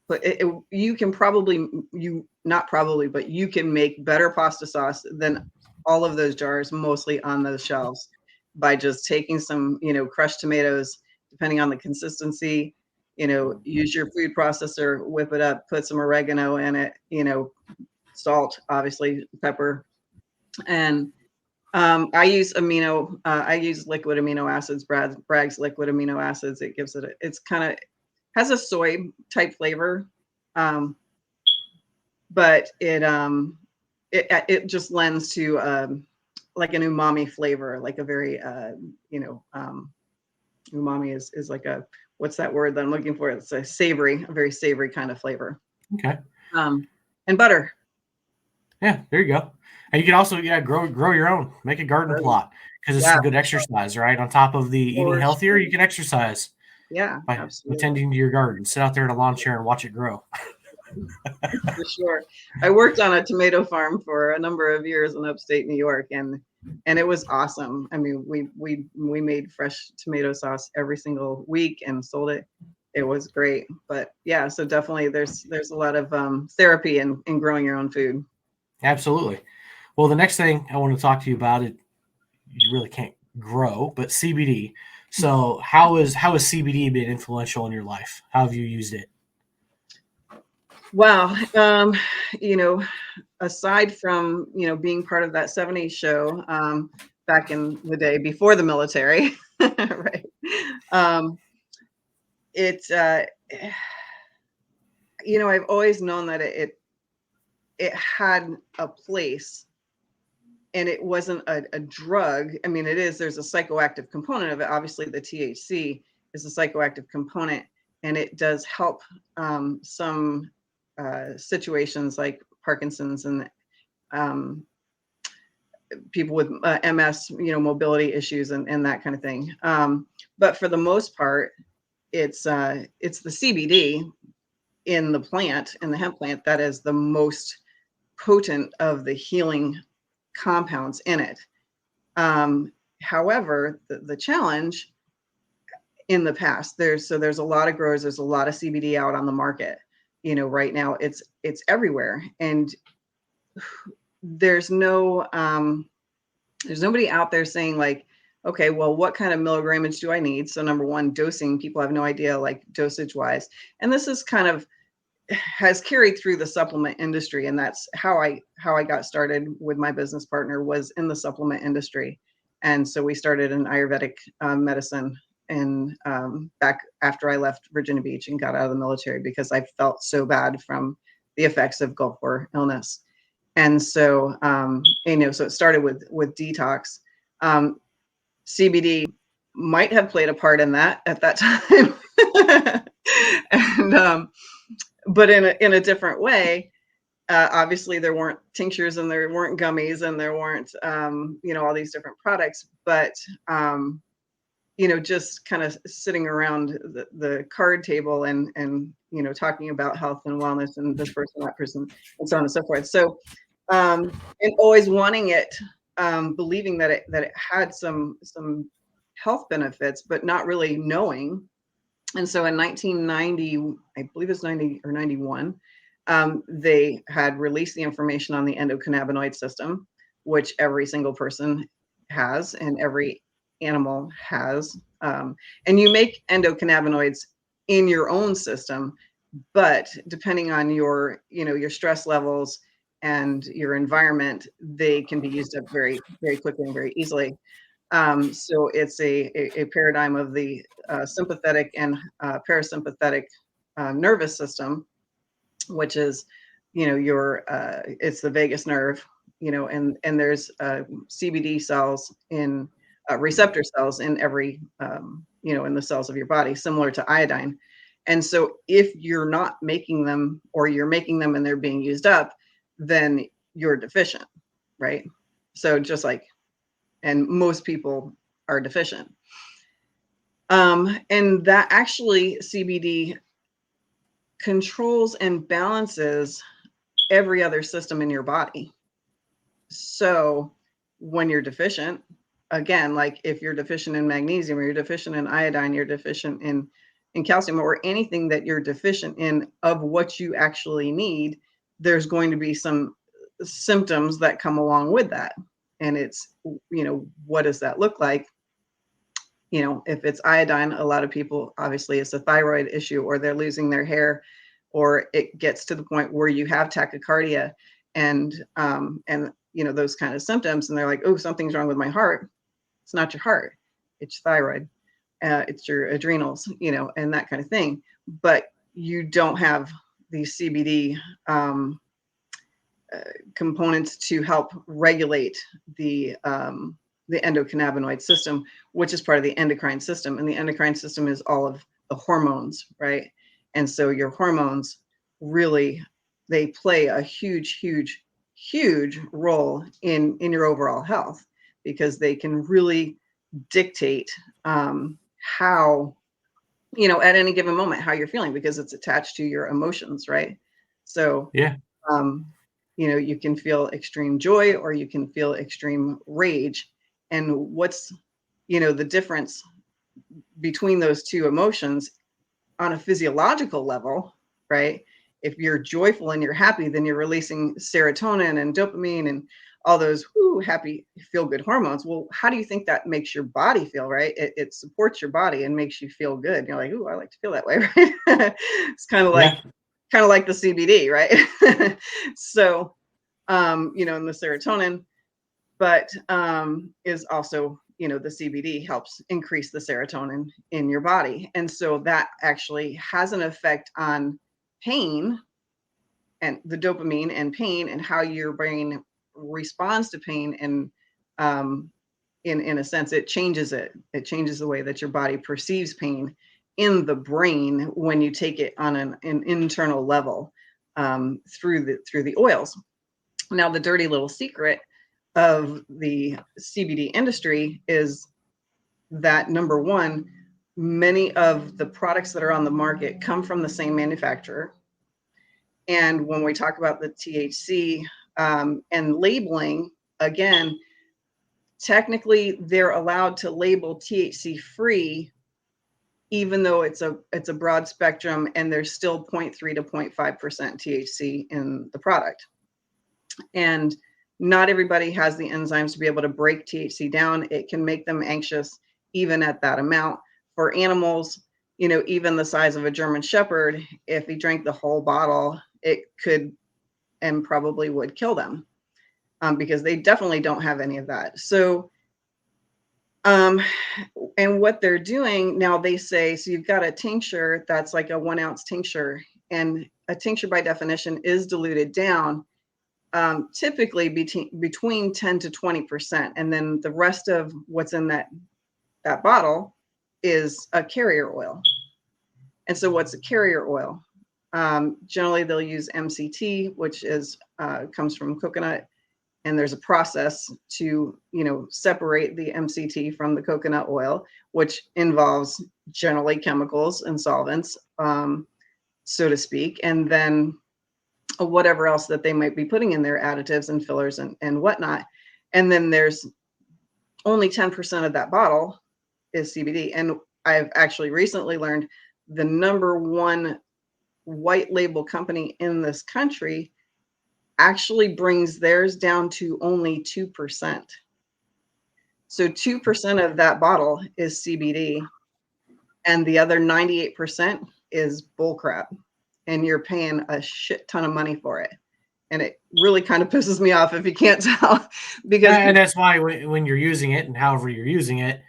But you can but you can make better pasta sauce than all of those jars, mostly on those shelves, by just taking some, crushed tomatoes, depending on the consistency, use your food processor, whip it up, put some oregano in it, salt, obviously, pepper. And I use liquid amino acids, Bragg's liquid amino acids. It gives it's kind of, has a soy type flavor. but it just lends to like an umami flavor, like a very umami is like a, what's that word that I'm looking for? It's a very savory kind of flavor. Okay. And butter. Yeah, there you go. And you can also grow your own, make a garden plot, because it's some good exercise, right? On top of the eating healthier, you can exercise by absolutely. tending to your garden. Sit out there in a lawn chair and watch it grow. For sure. I worked on a tomato farm for a number of years in upstate New York, and it was awesome. I mean, we made fresh tomato sauce every single week and sold it. It was great. But yeah, so definitely there's a lot of therapy in growing your own food. Absolutely. Well, the next thing I want to talk to you about, it you really can't grow, but CBD. So how has CBD been influential in your life? How have you used it? Wow. Aside from, being part of that 70s show back in the day before the military, right? I've always known that it had a place, and it wasn't a drug. I mean, there's a psychoactive component of it. Obviously, the THC is a psychoactive component, and it does help some situations like Parkinson's and people with MS, mobility issues and that kind of thing. But for the most part, it's the CBD in the hemp plant, that is the most potent of the healing compounds in it. However, the challenge in the past, there's a lot of growers, there's a lot of CBD out on the market. Right now it's everywhere, and there's nobody out there saying like, okay, well, what kind of milligrammage do I need? So number one, dosing, people have no idea, like, dosage wise. And this is kind of has carried through the supplement industry. And that's how I got started with my business partner, was in the supplement industry. And so we started an Ayurvedic medicine, and back after I left Virginia Beach and got out of the military, because I felt so bad from the effects of Gulf War illness. And so, so it started with detox. CBD might have played a part in that at that time, and but in a different way. Obviously, there weren't tinctures and there weren't gummies and there weren't all these different products, but just kind of sitting around the card table and talking about health and wellness and this person, that person, and so on and so forth. So and always wanting it, believing that it had some health benefits, but not really knowing. And so in 1990, I believe it's 90 or 91, they had released the information on the endocannabinoid system, which every single person has and every animal has. And you make endocannabinoids in your own system, but depending on your stress levels and your environment, they can be used up very, very quickly and very easily. So it's a paradigm of the sympathetic and parasympathetic nervous system, which is, it's the vagus nerve, and there's CBD cells in receptor cells in every, in the cells of your body, similar to iodine. And so if you're not making them, or you're making them and they're being used up, then you're deficient, right? So just like, and most people are deficient. And that actually, CBD controls and balances every other system in your body. So when you're deficient, again, like if you're deficient in magnesium, or you're deficient in iodine, you're deficient in calcium, or anything that you're deficient in of what you actually need, there's going to be some symptoms that come along with that. And it's, what does that look like? If it's iodine, a lot of people, obviously it's a thyroid issue, or they're losing their hair, or it gets to the point where you have tachycardia and those kind of symptoms. And they're like, oh, something's wrong with my heart. It's not your heart, it's thyroid. It's your adrenals, and that kind of thing. But you don't have the CBD components to help regulate the endocannabinoid system, which is part of the endocrine system. And the endocrine system is all of the hormones, right? And so your hormones really, they play a huge, huge, huge role in your overall health, because they can really dictate how, at any given moment, how you're feeling, because it's attached to your emotions, right? So Yeah. you can feel extreme joy, or you can feel extreme rage. And what's, the difference between those two emotions on a physiological level, right? If you're joyful and you're happy, then you're releasing serotonin and dopamine and all those happy, feel good hormones. Well, how do you think that makes your body feel, right? It supports your body and makes you feel good. You're like, I like to feel that way, right? It's kind of like the CBD, right? So, and the serotonin, but is also, the CBD helps increase the serotonin in your body. And so that actually has an effect on pain, and the dopamine and pain, and how your brain responds to pain. And in a sense, it changes the way that your body perceives pain in the brain when you take it on an internal level, through the oils. Now, the dirty little secret of the CBD industry is that, number one, many of the products that are on the market come from the same manufacturer. And when we talk about the THC and labeling, again, technically they're allowed to label THC free, even though it's a broad spectrum, and there's still 0.3 to 0.5% THC in the product. And not everybody has the enzymes to be able to break THC down. It can make them anxious even at that amount. For animals, even the size of a German Shepherd, if he drank the whole bottle, it could and probably would kill them, because they definitely don't have any of that. So, and what they're doing now, they say, so you've got a tincture that's like a 1 ounce tincture, and a tincture by definition is diluted down, typically between 10 to 20%. And then the rest of what's in that bottle is a carrier oil. And so what's a carrier oil? Generally they'll use MCT, which is comes from coconut. And there's a process to, separate the MCT from the coconut oil, which involves generally chemicals and solvents, so to speak. And then whatever else that they might be putting in their additives and fillers and whatnot. And then there's only 10% of that bottle is CBD. And I've actually recently learned the number one white label company in this country actually brings theirs down to only 2%. So 2% of that bottle is CBD, and the other 98% is bullcrap. And you're paying a shit ton of money for it. And it really kind of pisses me off, if you can't tell, because and that's why when you're using it, and however you're using it,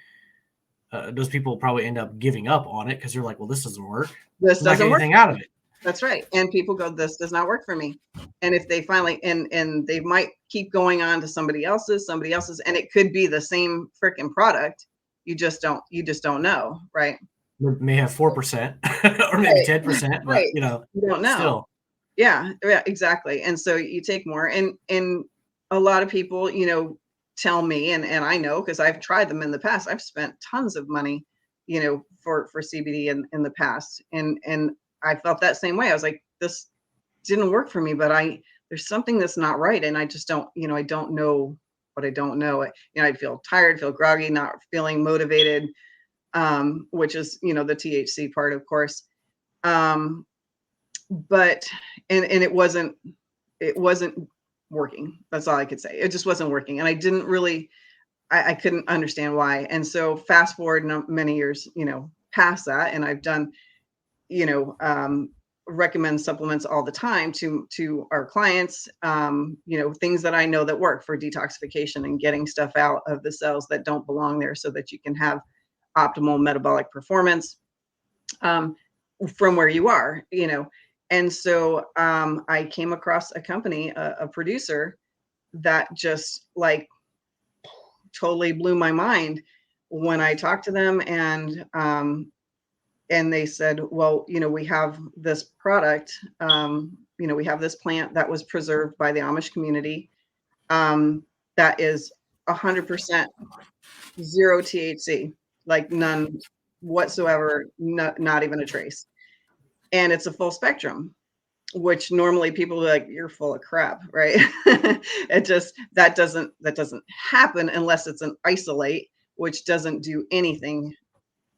those people probably end up giving up on it, because they're like, well, this doesn't work. This doesn't work. Anything out of it. That's right. And people go, this does not work for me. And if they finally, and they might keep going on to somebody else's, and it could be the same freaking product. You just don't know. Right. It may have 4% or maybe 10%, but you don't know. Still. Yeah, exactly. And so you take more, and a lot of people, tell me, and I know, because I've tried them in the past. I've spent tons of money, for CBD in the past. And I felt that same way. I was like, this didn't work for me, but there's something that's not right. And I just don't, I don't know what I don't know. I'd feel tired, feel groggy, not feeling motivated, which is, the THC part, of course. But, and it wasn't working. That's all I could say. It just wasn't working. And I didn't really, I couldn't understand why. And so fast forward many years, past that, and I've done, recommend supplements all the time to our clients, things that I know that work for detoxification and getting stuff out of the cells that don't belong there, so that you can have optimal metabolic performance, from where you are, And so I came across a company, a producer that just like totally blew my mind when I talked to them, and they said, well, we have this product, we have this plant that was preserved by the Amish community, that is 100% zero THC, like none whatsoever, not even a trace. And it's a full spectrum, which normally people are like, you're full of crap, right? That doesn't happen unless it's an isolate, which doesn't do anything.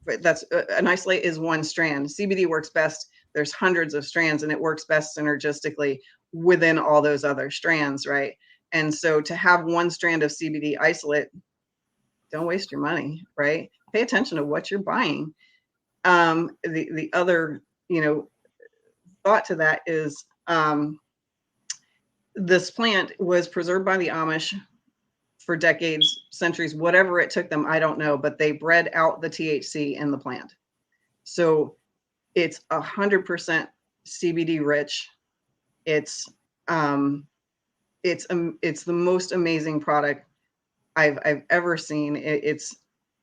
But that's an isolate is one strand. CBD works best. There's hundreds of strands, and it works best synergistically within all those other strands, right? And so to have one strand of CBD isolate, don't waste your money, right? Pay attention to what you're buying. The other, thought to that is, this plant was preserved by the Amish for decades, centuries, whatever it took them, I don't know, but they bred out the THC in the plant. So it's 100% CBD rich. It's the most amazing product I've ever seen. It's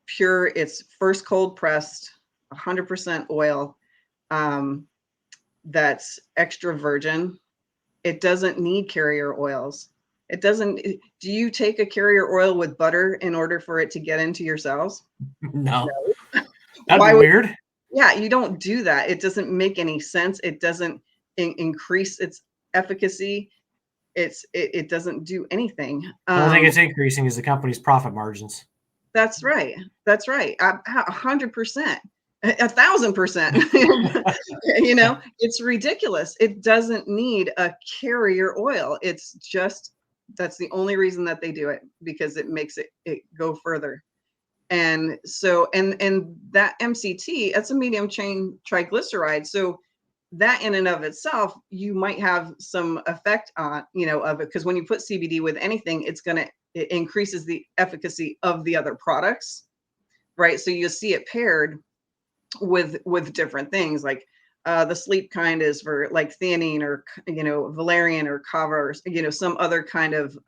pure. It's first cold pressed, 100% oil. That's extra virgin. It doesn't need carrier oils. It doesn't. Do you take a carrier oil with butter in order for it to get into your cells? No. No. That'd be weird. Yeah, you don't do that. It doesn't make any sense. It doesn't increase its efficacy. It doesn't do anything. The only thing it's increasing is the company's profit margins. That's right. That's right. 100%. 1,000%. It's ridiculous. It doesn't need a carrier oil. It's just, that's the only reason that they do it, because it makes it go further. And so, and that MCT, that's a medium chain triglyceride. So that in and of itself, you might have some effect on, of it, because when you put CBD with anything, it increases the efficacy of the other products, right? So you see it paired with different things, like the sleep kind is for like theanine, or valerian, or kava, or some other kind of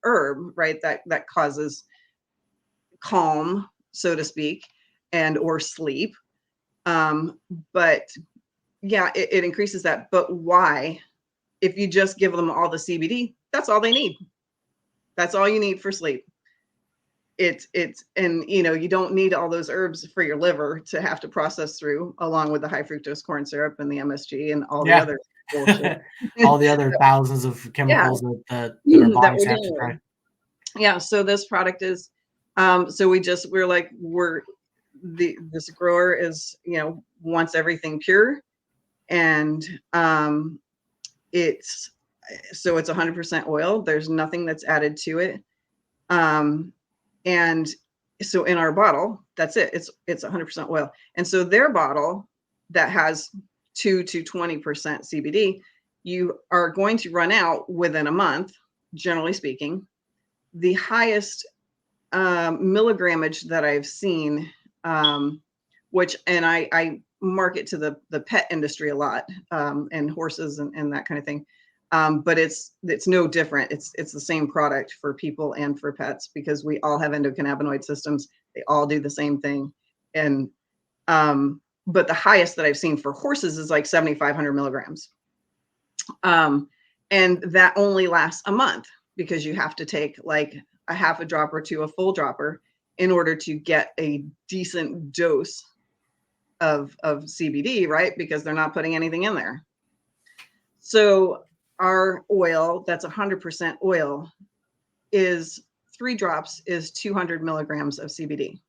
herb, right, that causes calm, so to speak, and or sleep. But yeah, it increases that. But why? If you just give them all the CBD, that's all they need. That's all you need for sleep. And you don't need all those herbs for your liver to have to process through, along with the high fructose corn syrup and the MSG and all the other bullshit. All the other thousands of chemicals that our bodies have to try. Yeah. So this product is, so this grower is, wants everything pure, and it's 100% oil. There's nothing that's added to it. And so in our bottle, that's it. It's 100% oil. And so their bottle that has 2 to 20% CBD, you are going to run out within a month, generally speaking. The highest milligrammage that I've seen, which, and I market to the pet industry a lot, and horses and that kind of thing. But it's no different. It's the same product for people and for pets, because we all have endocannabinoid systems. They all do the same thing. And but the highest that I've seen for horses is like 7,500 milligrams. And that only lasts a month, because you have to take like a half a dropper to a full dropper in order to get a decent dose of CBD, right? Because they're not putting anything in there. So our oil, that's 100% oil, is 3 drops is 200 milligrams of CBD.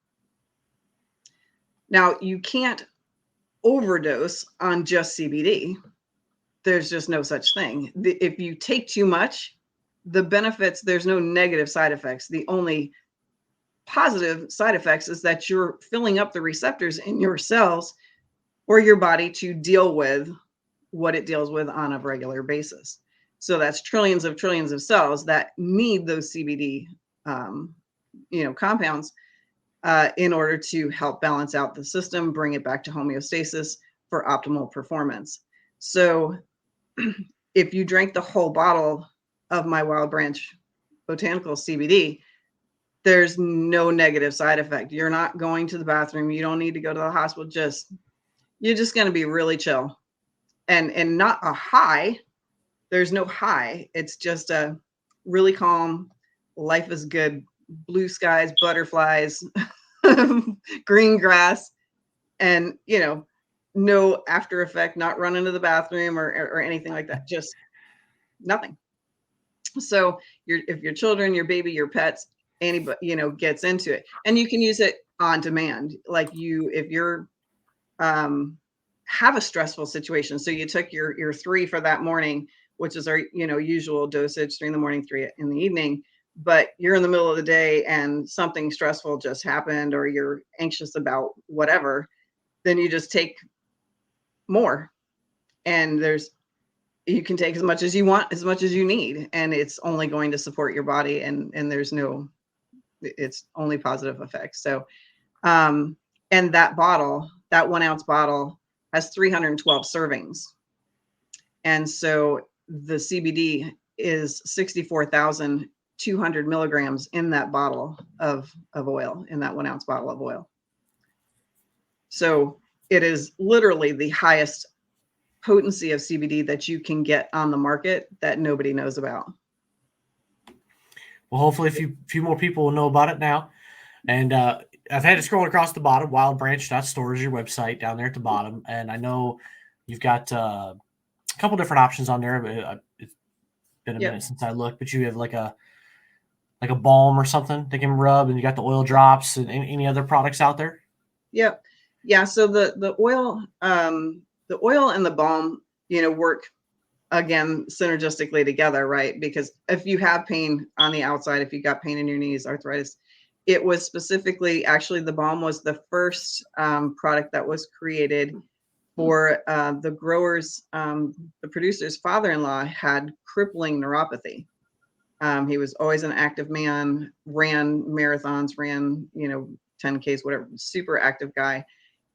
Now, you can't overdose on just CBD. There's just no such thing. If you take too much, the benefits, there's no negative side effects. The only positive side effects is that you're filling up the receptors in your cells or your body to deal with what it deals with on a regular basis. So that's trillions of cells that need those CBD, compounds in order to help balance out the system, bring it back to homeostasis for optimal performance. So if you drink the whole bottle of my Wild Branch Botanical CBD, there's no negative side effect. You're not going to the bathroom. You don't need to go to the hospital. You're just going to be really chill, and not a high. There's no high. It's just a really calm. Life is good. Blue skies, butterflies, green grass, and no after effect. Not running to the bathroom or anything like that. Just nothing. So if your children, your baby, your pets, anybody, gets into it, and you can use it on demand. Like if you're have a stressful situation. So you took your 3 for that morning, which is our, usual dosage, 3 in the morning, 3 in the evening, but you're in the middle of the day and something stressful just happened, or you're anxious about whatever, then you just take more. And you can take as much as you want, as much as you need, and it's only going to support your body, and it's only positive effects. So, and that 1 ounce bottle has 312 servings. And so the CBD is 64,200 milligrams in that bottle of oil, in that 1 ounce bottle of oil. So it is literally the highest potency of CBD that you can get on the market that nobody knows about. Well, hopefully a few more people will know about it now. And I've had it scroll across the bottom. Wildbranch.store is your website down there at the bottom. And I know you've got a couple different options on there. It's been a minute since I looked, but you have like a balm or something they can rub, and you got the oil drops and any other products out there? Yep. Yeah. So the oil and the balm, work again synergistically together, right? Because if you have pain on the outside, if you got pain in your knees, arthritis, it was specifically, actually, the balm was the first product that was created for the growers. The producer's father-in-law had crippling neuropathy. He was always an active man, ran marathons, ran 10Ks, whatever, super active guy,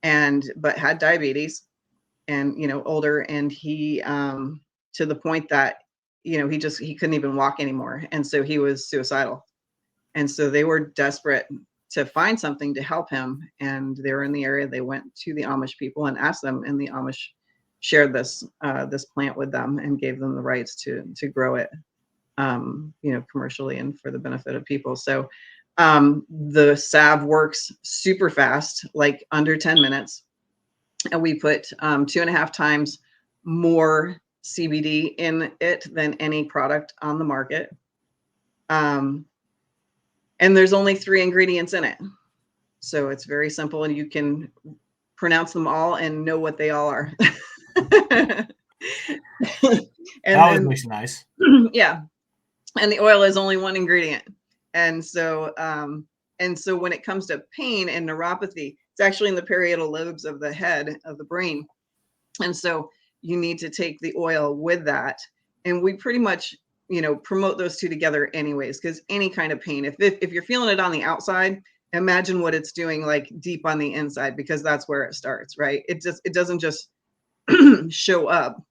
but had diabetes, and older, and he to the point that he couldn't even walk anymore, and so he was suicidal. And so they were desperate to find something to help him, and they were in the area. They went to the Amish people and asked them, and the Amish shared this plant with them and gave them the rights to grow it, commercially and for the benefit of people. So the salve works super fast, like under 10 minutes. And we put 2.5 times more CBD in it than any product on the market. And there's only 3 ingredients in it. So it's very simple, and you can pronounce them all and know what they all are. And that always makes it nice. Yeah. And the oil is only 1 ingredient. And so when it comes to pain and neuropathy, it's actually in the parietal lobes of the head of the brain. And so you need to take the oil with that. And we pretty much, promote those 2 together anyways, because any kind of pain, if you're feeling it on the outside, imagine what it's doing like deep on the inside, because that's where it starts, right? It doesn't just show up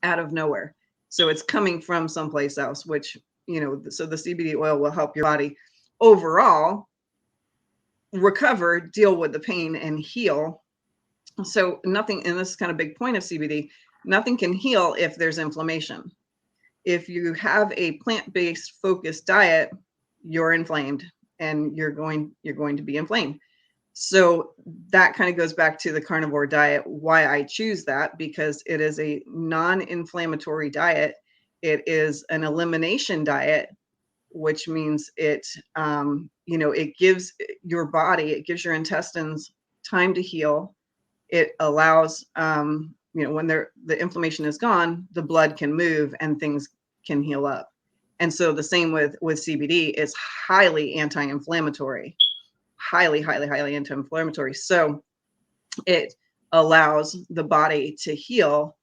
out of nowhere. So it's coming from someplace else, which, so the CBD oil will help your body overall recover, deal with the pain, and heal. So nothing, and this is kind of a big point of CBD, nothing can heal if there's inflammation. If you have a plant-based focused diet, you're inflamed, and you're going to be inflamed. So that kind of goes back to the carnivore diet, why I choose that, because it is a non-inflammatory diet. It is an elimination diet, which means it gives your body, it gives your intestines time to heal. It allows, when the inflammation is gone, the blood can move and things can heal up. And so the same with CBD, it's highly anti-inflammatory, highly anti-inflammatory. So it allows the body to heal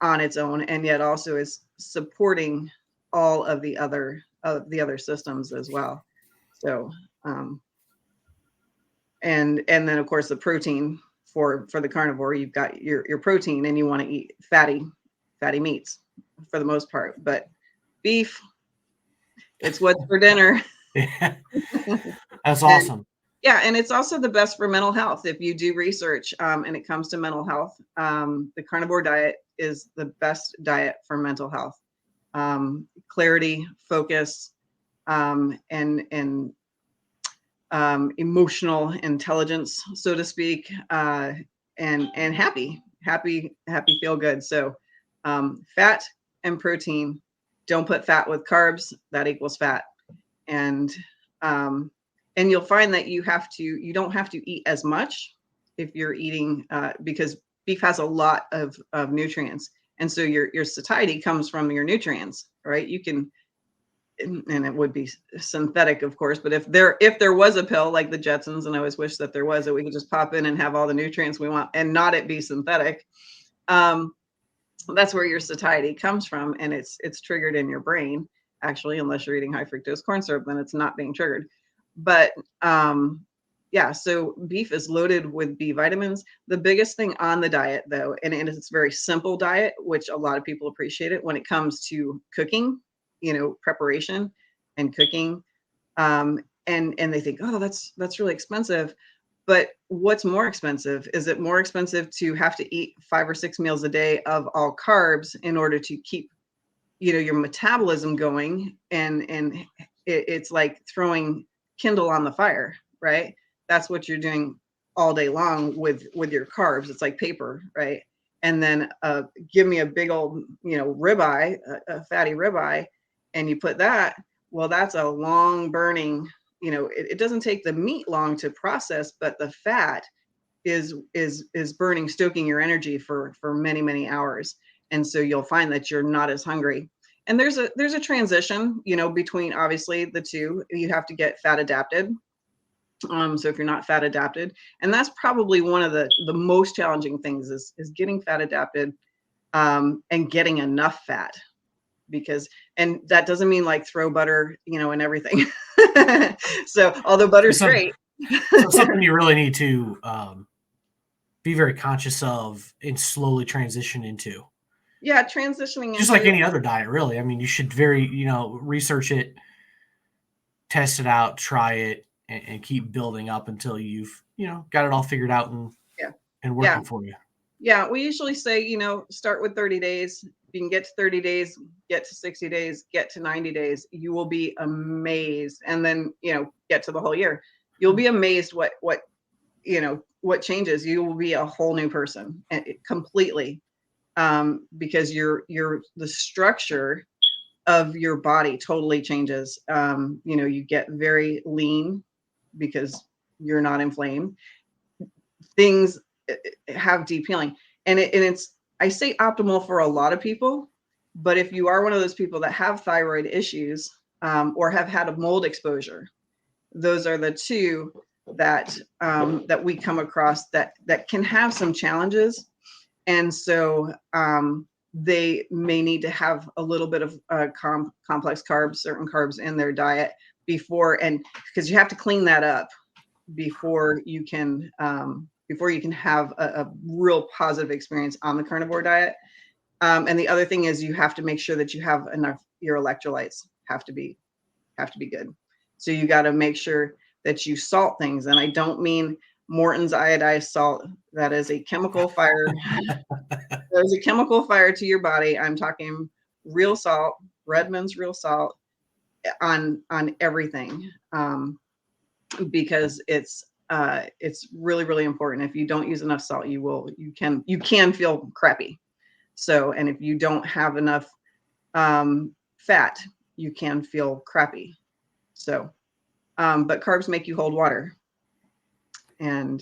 on its own, and yet also is supporting all of the other systems as well. So and then of course the protein for the carnivore, you've got your protein, and you want to eat fatty meats for the most part. But beef, it's what's for dinner. Yeah. That's And awesome. yeah, and it's also the best for mental health. If you do research and it comes to mental health, the carnivore diet is the best diet for mental health. Clarity, focus, and emotional intelligence, so to speak, and happy, feel good. So fat and protein. Don't put fat with carbs. That equals fat. And you'll find that you don't have to eat as much if you're eating, because beef has a lot of nutrients. And so your satiety comes from your nutrients, right? You can, and it would be synthetic, of course, but if there was a pill like the Jetsons, and I always wish that there was, that we could just pop in and have all the nutrients we want and not it be synthetic, that's where your satiety comes from, and it's triggered in your brain, actually, unless you're eating high fructose corn syrup, then it's not being triggered. But yeah, so beef is loaded with B vitamins. The biggest thing on the diet, though, and it's a very simple diet, which a lot of people appreciate it when it comes to cooking, preparation and cooking. And they think, oh, that's really expensive. But what's more expensive? Is it more expensive to have to eat 5 or 6 meals a day of all carbs in order to keep, your metabolism going? And it's like throwing Kindle on the fire, right? That's what you're doing all day long with your carbs. It's like paper, right? And then give me a big old, ribeye, a fatty ribeye, and you put that. Well, that's a long burning. It doesn't take the meat long to process, but the fat is burning, stoking your energy for many, many hours. And so you'll find that you're not as hungry. And there's a transition, between obviously the two. You have to get fat adapted. So if you're not fat adapted, and that's probably one of the most challenging things is getting fat adapted, and getting enough fat. And that doesn't mean like throw butter, and everything. So although butter's great. So something you really need to be very conscious of and slowly transition into. Yeah, transitioning just into, like any other diet, really. I mean, you should research it, test it out, try it, and keep building up until you've got it all figured out and working for you. Yeah, we usually say, start with 30 days. If you can get to 30 days, get to 60 days, get to 90 days, you will be amazed. And then, get to the whole year. You'll be amazed what changes. You will be a whole new person, completely, because the structure of your body totally changes. You get very lean because you're not inflamed. Things have deep healing, and it's, I say optimal for a lot of people, but if you are one of those people that have thyroid issues, or have had a mold exposure, those are the two that we come across that can have some challenges. And so they may need to have a little bit of complex carbs, certain carbs in their diet before, and because you have to clean that up before you can have a real positive experience on the carnivore diet. And the other thing is you have to make sure that you have enough, your electrolytes have to be good. So you got to make sure that you salt things. And I don't mean Morton's iodized salt. That is a chemical fire. There's a chemical fire to your body. I'm talking real salt, Redmond's real salt on everything. Because it's really, really important. If you don't use enough salt, you can feel crappy. So, and if you don't have enough fat, you can feel crappy. So, but carbs make you hold water, and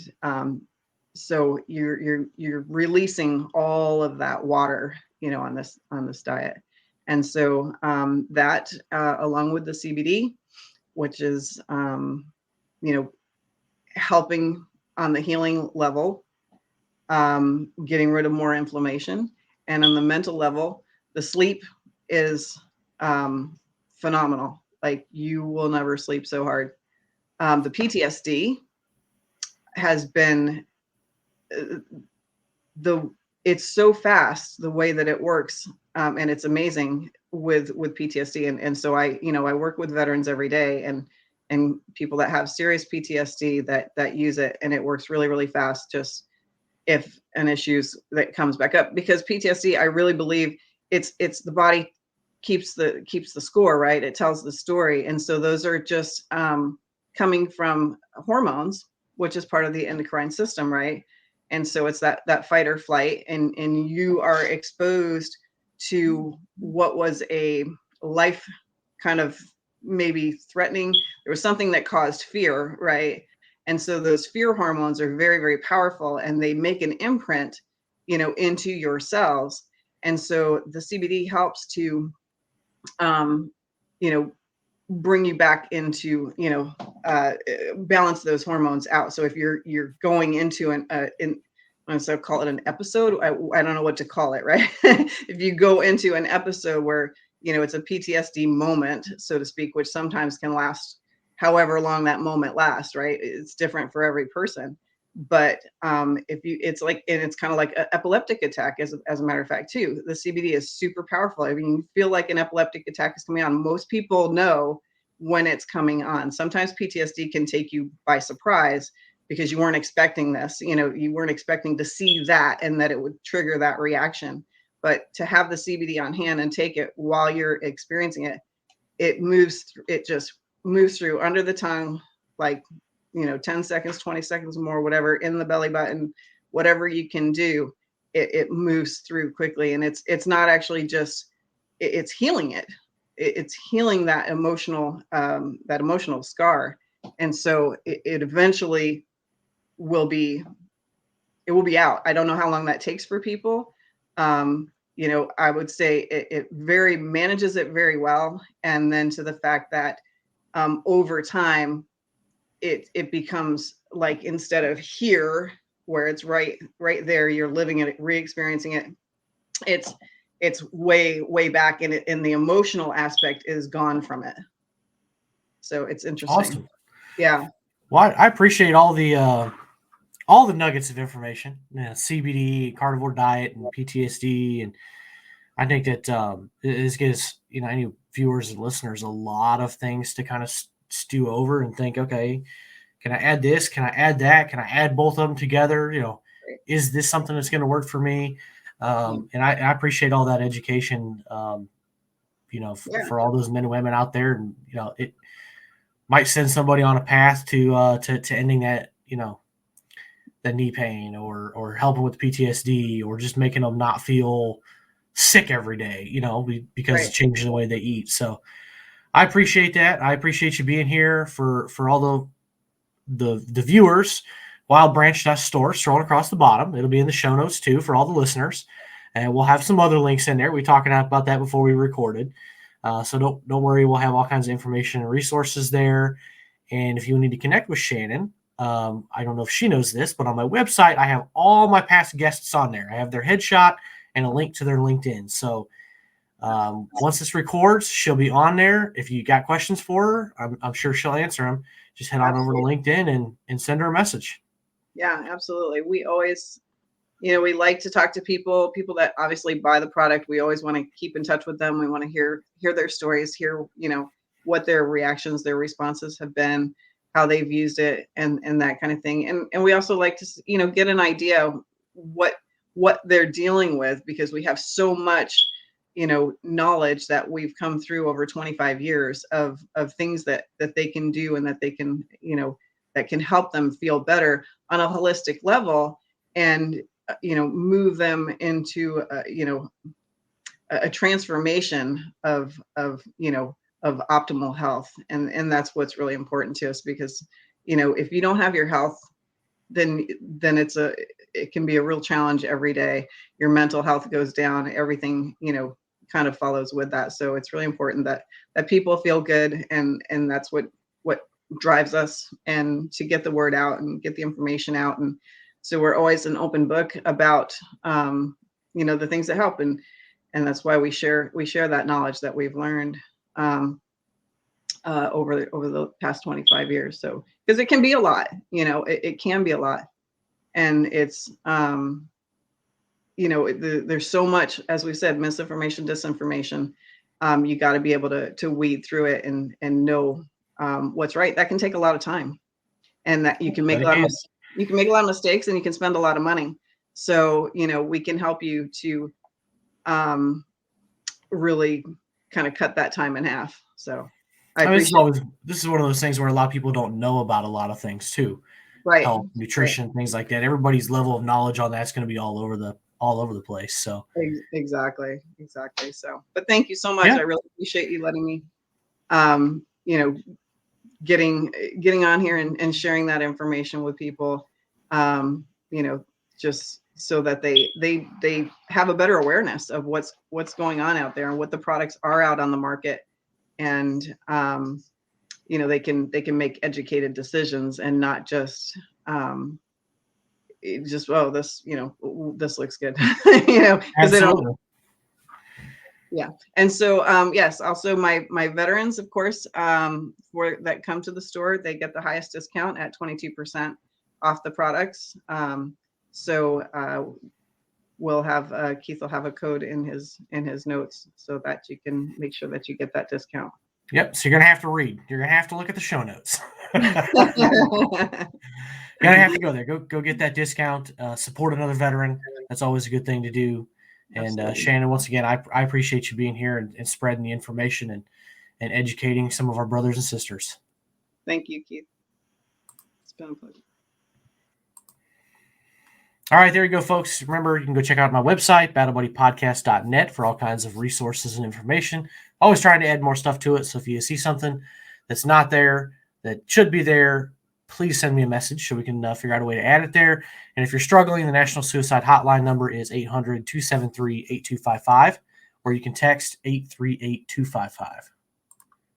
so you're releasing all of that water, on this diet. And so that along with the CBD, which is helping on the healing level, getting rid of more inflammation, and on the mental level, the sleep is phenomenal. Like, you will never sleep so hard. The PTSD has been the it's so fast the way that it works, and it's amazing with PTSD. And so I work with veterans every day, and people that have serious PTSD that use it, and it works really, really fast. Just if an issues that comes back up, because PTSD, I really believe it's the body keeps the score, right? It tells the story. And so those are just coming from hormones, which is part of the endocrine system, right? And so it's that fight or flight, and you are exposed to what was a life kind of maybe threatening. There was something that caused fear, right? And so those fear hormones are very, very powerful, and they make an imprint, into your cells. And so the CBD helps to, bring you back into, balance those hormones out. So if you're going into so call it an episode, I don't know what to call it, right? If you go into an episode where, it's a PTSD moment, so to speak, which sometimes can last however long that moment lasts, right? It's different for every person. But it's kind of like an epileptic attack, as a matter of fact, too. The CBD is super powerful. I mean, you feel like an epileptic attack is coming on. Most people know when it's coming on. Sometimes PTSD can take you by surprise because you weren't expecting this. You weren't expecting to see that, and that it would trigger that reaction. But to have the CBD on hand and take it while you're experiencing it, it just moves through under the tongue, like 10 seconds, 20 seconds more, whatever, in the belly button, whatever you can do, it moves through quickly. And it's not actually just, it's healing it. It's healing that emotional scar. And so it eventually will be out. I don't know how long that takes for people. I would say it very manages it very well. And then to the fact that over time, it becomes like, instead of here where it's right there, you're living it, re-experiencing it, it's way back in it, and the emotional aspect is gone from it. So it's interesting. Awesome. Yeah. Well, I appreciate all the nuggets of information, CBD, carnivore diet, and PTSD, and I think that this gives any viewers and listeners a lot of things to kind of stew over and think, okay, can I add this? Can I add that? Can I add both of them together? Is this something that's going to work for me? And I appreciate all that education, for all those men and women out there. And, it might send somebody on a path to ending that, that knee pain, or helping with PTSD, or just making them not feel sick every day, because it's changing the way they eat. So I appreciate that. I appreciate you being here for all the viewers. Wild Branch store, scrolling across the bottom. It'll be in the show notes too for all the listeners, and we'll have some other links in there. We talked about that before we recorded, so don't worry. We'll have all kinds of information and resources there. And if you need to connect with Siannon, I don't know if she knows this, but on my website I have all my past guests on there. I have their headshot and a link to their LinkedIn. So once this records, she'll be on there. If you got questions for her, I'm sure she'll answer them. Just head on over to LinkedIn and send her a message. Yeah, absolutely. We always, we like to talk to people that obviously buy the product. We always want to keep in touch with them. We want to hear their stories, hear, what their reactions, their responses have been, how they've used it, and that kind of thing. And we also like to, get an idea of what they're dealing with, because we have so much, knowledge that we've come through over 25 years of things that they can do, and that they can, that can help them feel better on a holistic level, and, move them into, a transformation of optimal health. And that's what's really important to us, because, if you don't have your health, then it can be a real challenge every day. Your mental health goes down, everything, kind of follows with that. So it's really important that people feel good, and that's what drives us, and to get the word out and get the information out. And so we're always an open book about the things that help, and that's why we share that knowledge that we've learned over the past 25 years. So, because it can be a lot, it can be a lot. And it's, there's so much, as we said, misinformation, disinformation. You got to be able to weed through it and know what's right. That can take a lot of time, and that you can make a lot of mistakes, and you can spend a lot of money. So, we can help you to really kind of cut that time in half. So this is one of those things where a lot of people don't know about a lot of things too. Right. Health, nutrition, things like that. Everybody's level of knowledge on that's going to be all over the place. So exactly. So, but thank you so much. I really appreciate you letting me, getting on here and sharing that information with people, just so that they have a better awareness of what's going on out there and what the products are out on the market. And, they can make educated decisions and not just, this looks good, because they don't. Yeah. And so, yes, also my veterans, of course, that come to the store, they get the highest discount at 22% off the products. So we'll have, Keith will have a code in his notes so that you can make sure that you get that discount. Yep. So you're going to have to read. You're going to have to look at the show notes. You're going to have to go there. Go get that discount. Support another veteran. That's always a good thing to do. And Shannon, once again, I appreciate you being here and spreading the information and educating some of our brothers and sisters. Thank you, Keith. It's been a pleasure. All right, there you go, folks. Remember, you can go check out my website, battlebuddypodcast.net, for all kinds of resources and information. Always trying to add more stuff to it. So if you see something that's not there, that should be there, please send me a message so we can figure out a way to add it there. And if you're struggling, the National Suicide Hotline number is 800-273-8255, or you can text 838-255.